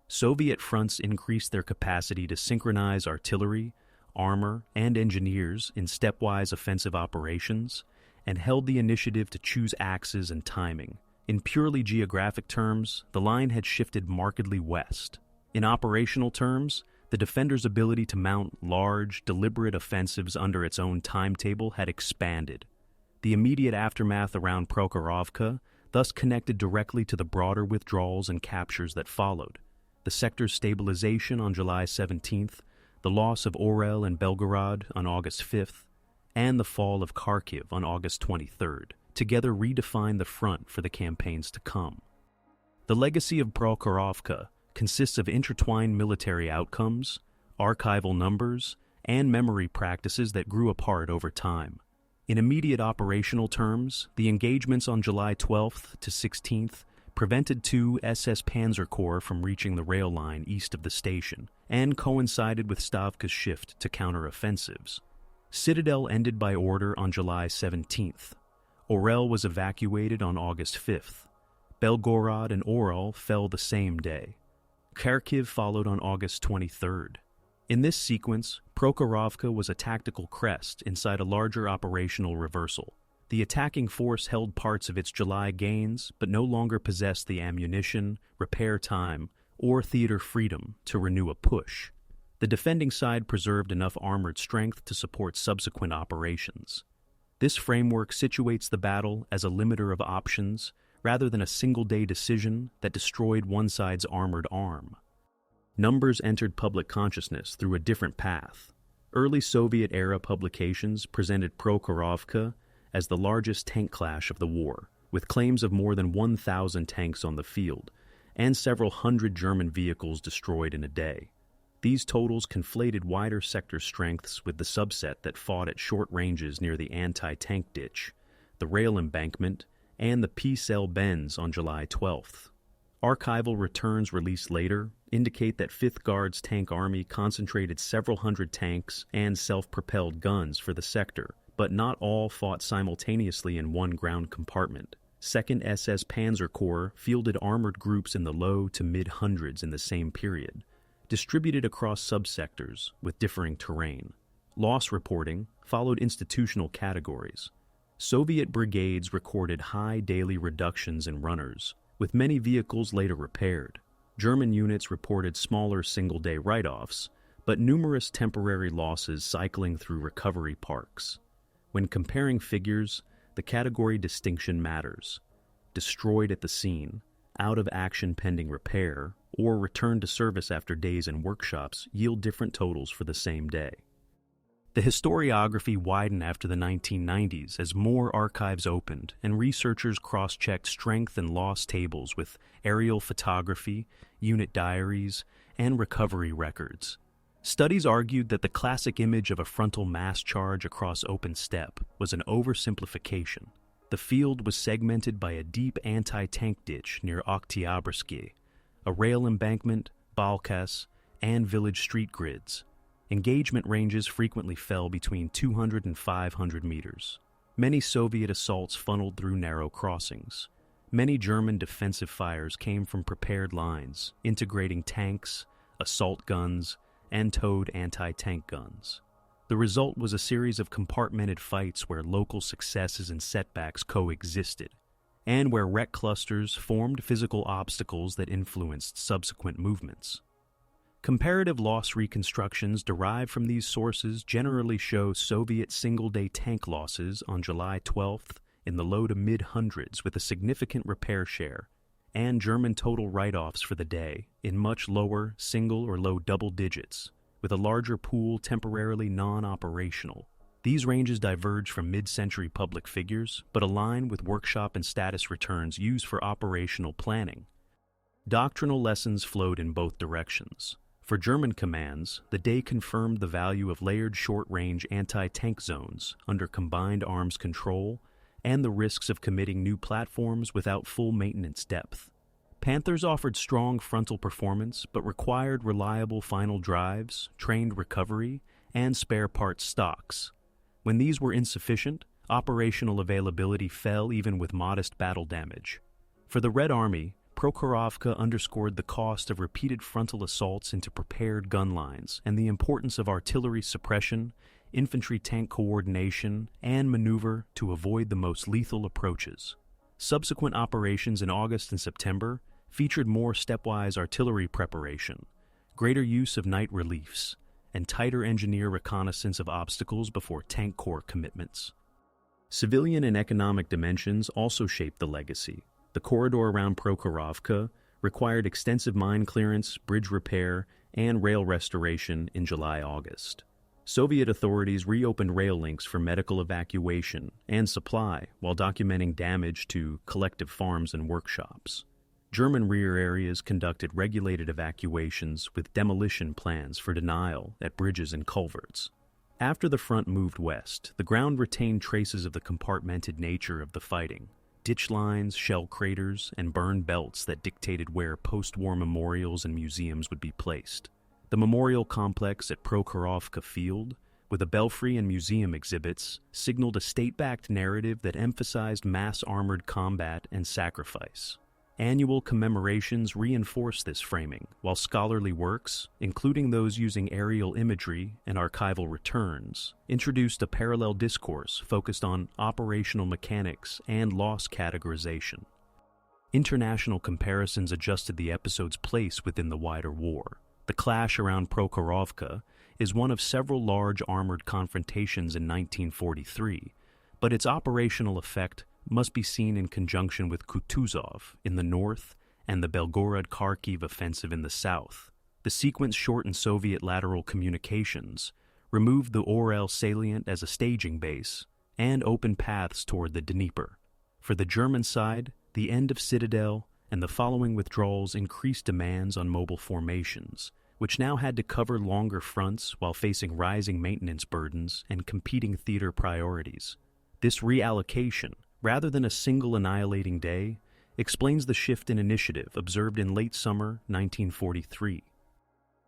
[SPEAKER 1] Soviet fronts increased their capacity to synchronize artillery, armor, and engineers in stepwise offensive operations, and held the initiative to choose axes and timing. In purely geographic terms, the line had shifted markedly west. In operational terms, the defender's ability to mount large, deliberate offensives under its own timetable had expanded. The immediate aftermath around Prokhorovka thus connected directly to the broader withdrawals and captures that followed. The sector's stabilization on July 17th, the loss of Orel and Belgorod on August 5th, and the fall of Kharkiv on August 23rd, together redefined the front for the campaigns to come. The legacy of Prokhorovka consists of intertwined military outcomes, archival numbers, and memory practices that grew apart over time. In immediate operational terms, the engagements on July 12th to 16th prevented two SS Panzer Corps from reaching the rail line east of the station, and coincided with Stavka's shift to counter-offensives. Citadel ended by order on July 17th. Orel was evacuated on August 5th. Belgorod and Orel fell the same day. Kharkiv followed on August 23rd. In this sequence, Prokhorovka was a tactical crest inside a larger operational reversal. The attacking force held parts of its July gains, but no longer possessed the ammunition, repair time, or theater freedom to renew a push. The defending side preserved enough armored strength to support subsequent operations. This framework situates the battle as a limiter of options rather than a single-day decision that destroyed one side's armored arm. Numbers entered public consciousness through a different path. Early Soviet-era publications presented Prokhorovka as the largest tank clash of the war, with claims of more than 1,000 tanks on the field, and several hundred German vehicles destroyed in a day. These totals conflated wider sector strengths with the subset that fought at short ranges near the anti-tank ditch, the rail embankment, and the P-cell bends on July 12th. Archival returns released later indicate that 5th Guards Tank Army concentrated several hundred tanks and self-propelled guns for the sector, but not all fought simultaneously in one ground compartment. 2nd SS Panzer Corps fielded armored groups in the low to mid-hundreds in the same period, distributed across subsectors with differing terrain. Loss reporting followed institutional categories. Soviet brigades recorded high daily reductions in runners, with many vehicles later repaired. German units reported smaller single-day write-offs, but numerous temporary losses cycling through recovery parks. When comparing figures, the category distinction matters. Destroyed at the scene, out of action pending repair, or returned to service after days in workshops yield different totals for the same day. The historiography widened after the 1990s as more archives opened and researchers cross-checked strength and loss tables with aerial photography, unit diaries, and recovery records. Studies argued that the classic image of a frontal mass charge across open steppe was an oversimplification. The field was segmented by a deep anti-tank ditch near Oktyabrski, a rail embankment, balkas, and village street grids. Engagement ranges frequently fell between 200 and 500 meters. Many Soviet assaults funneled through narrow crossings. Many German defensive fires came from prepared lines, integrating tanks, assault guns, and towed anti-tank guns. The result was a series of compartmented fights where local successes and setbacks coexisted, and where wreck clusters formed physical obstacles that influenced subsequent movements. Comparative loss reconstructions derived from these sources generally show Soviet single-day tank losses on July 12th in the low to mid-hundreds with a significant repair share, and German total write-offs for the day in much lower single or low double digits, with a larger pool temporarily non-operational. These ranges diverge from mid-century public figures, but align with workshop and status returns used for operational planning. Doctrinal lessons flowed in both directions. For German commands, the day confirmed the value of layered short-range anti-tank zones under combined arms control and the risks of committing new platforms without full maintenance depth. Panthers offered strong frontal performance but required reliable final drives, trained recovery, and spare parts stocks. When these were insufficient, operational availability fell even with modest battle damage. For the Red Army, Prokhorovka underscored the cost of repeated frontal assaults into prepared gun lines and the importance of artillery suppression, infantry-tank coordination, and maneuver to avoid the most lethal approaches. Subsequent operations in August and September featured more stepwise artillery preparation, greater use of night reliefs, and tighter engineer reconnaissance of obstacles before tank corps commitments. Civilian and economic dimensions also shaped the legacy. The corridor around Prokhorovka required extensive mine clearance, bridge repair, and rail restoration in July-August. Soviet authorities reopened rail links for medical evacuation and supply while documenting damage to collective farms and workshops. German rear areas conducted regulated evacuations with demolition plans for denial at bridges and culverts. After the front moved west, the ground retained traces of the compartmented nature of the fighting. Ditch lines, shell craters, and burned belts that dictated where post-war memorials and museums would be placed. The memorial complex at Prokhorovka Field, with a belfry and museum exhibits, signaled a state-backed narrative that emphasized mass-armored combat and sacrifice. Annual commemorations reinforced this framing, while scholarly works, including those using aerial imagery and archival returns, introduced a parallel discourse focused on operational mechanics and loss categorization. International comparisons adjusted the episode's place within the wider war. The clash around Prokhorovka is one of several large armored confrontations in 1943, but its operational effect must be seen in conjunction with Kutuzov in the north and the Belgorod-Kharkiv offensive in the south. The sequence shortened Soviet lateral communications, removed the Orel salient as a staging base, and opened paths toward the Dnieper. For the German side, the end of Citadel and the following withdrawals increased demands on mobile formations, which now had to cover longer fronts while facing rising maintenance burdens and competing theater priorities. This reallocation, rather than a single annihilating day, explains the shift in initiative observed in late summer 1943.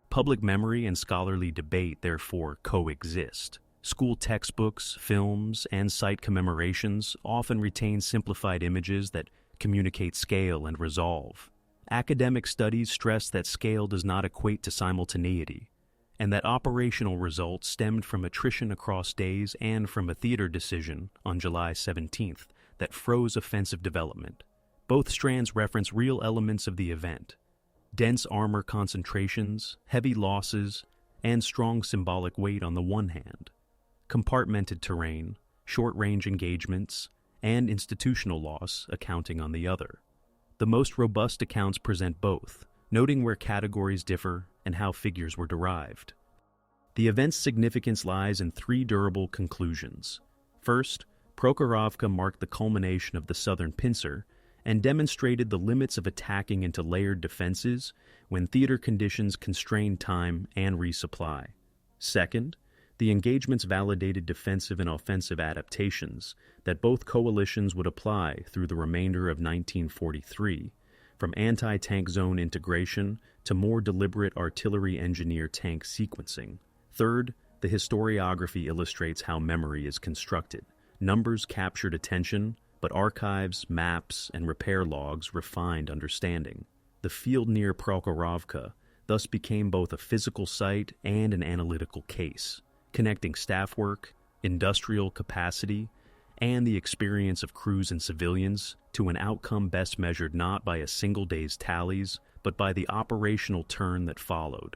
[SPEAKER 1] Public memory and scholarly debate therefore coexist. School textbooks, films, and site commemorations often retain simplified images that communicate scale and resolve. Academic studies stress that scale does not equate to simultaneity, and that operational results stemmed from attrition across days and from a theater decision on July 17th that froze offensive development. Both strands reference real elements of the event: dense armor concentrations, heavy losses, and strong symbolic weight on the one hand, compartmented terrain, short-range engagements, and institutional loss accounting on the other. The most robust accounts present both, noting where categories differ and how figures were derived. The event's significance lies in three durable conclusions. First, Prokhorovka marked the culmination of the southern pincer and demonstrated the limits of attacking into layered defenses when theater conditions constrained time and resupply. Second, the engagements validated defensive and offensive adaptations that both coalitions would apply through the remainder of 1943, from anti-tank zone integration to more deliberate artillery engineer tank sequencing. Third, the historiography illustrates how memory is constructed. Numbers captured attention, but archives, maps, and repair logs refined understanding. The field near Prokhorovka thus became both a physical site and an analytical case, connecting staff work, industrial capacity, and the experience of crews and civilians to an outcome best measured not by a single day's tallies, but by the operational turn that followed.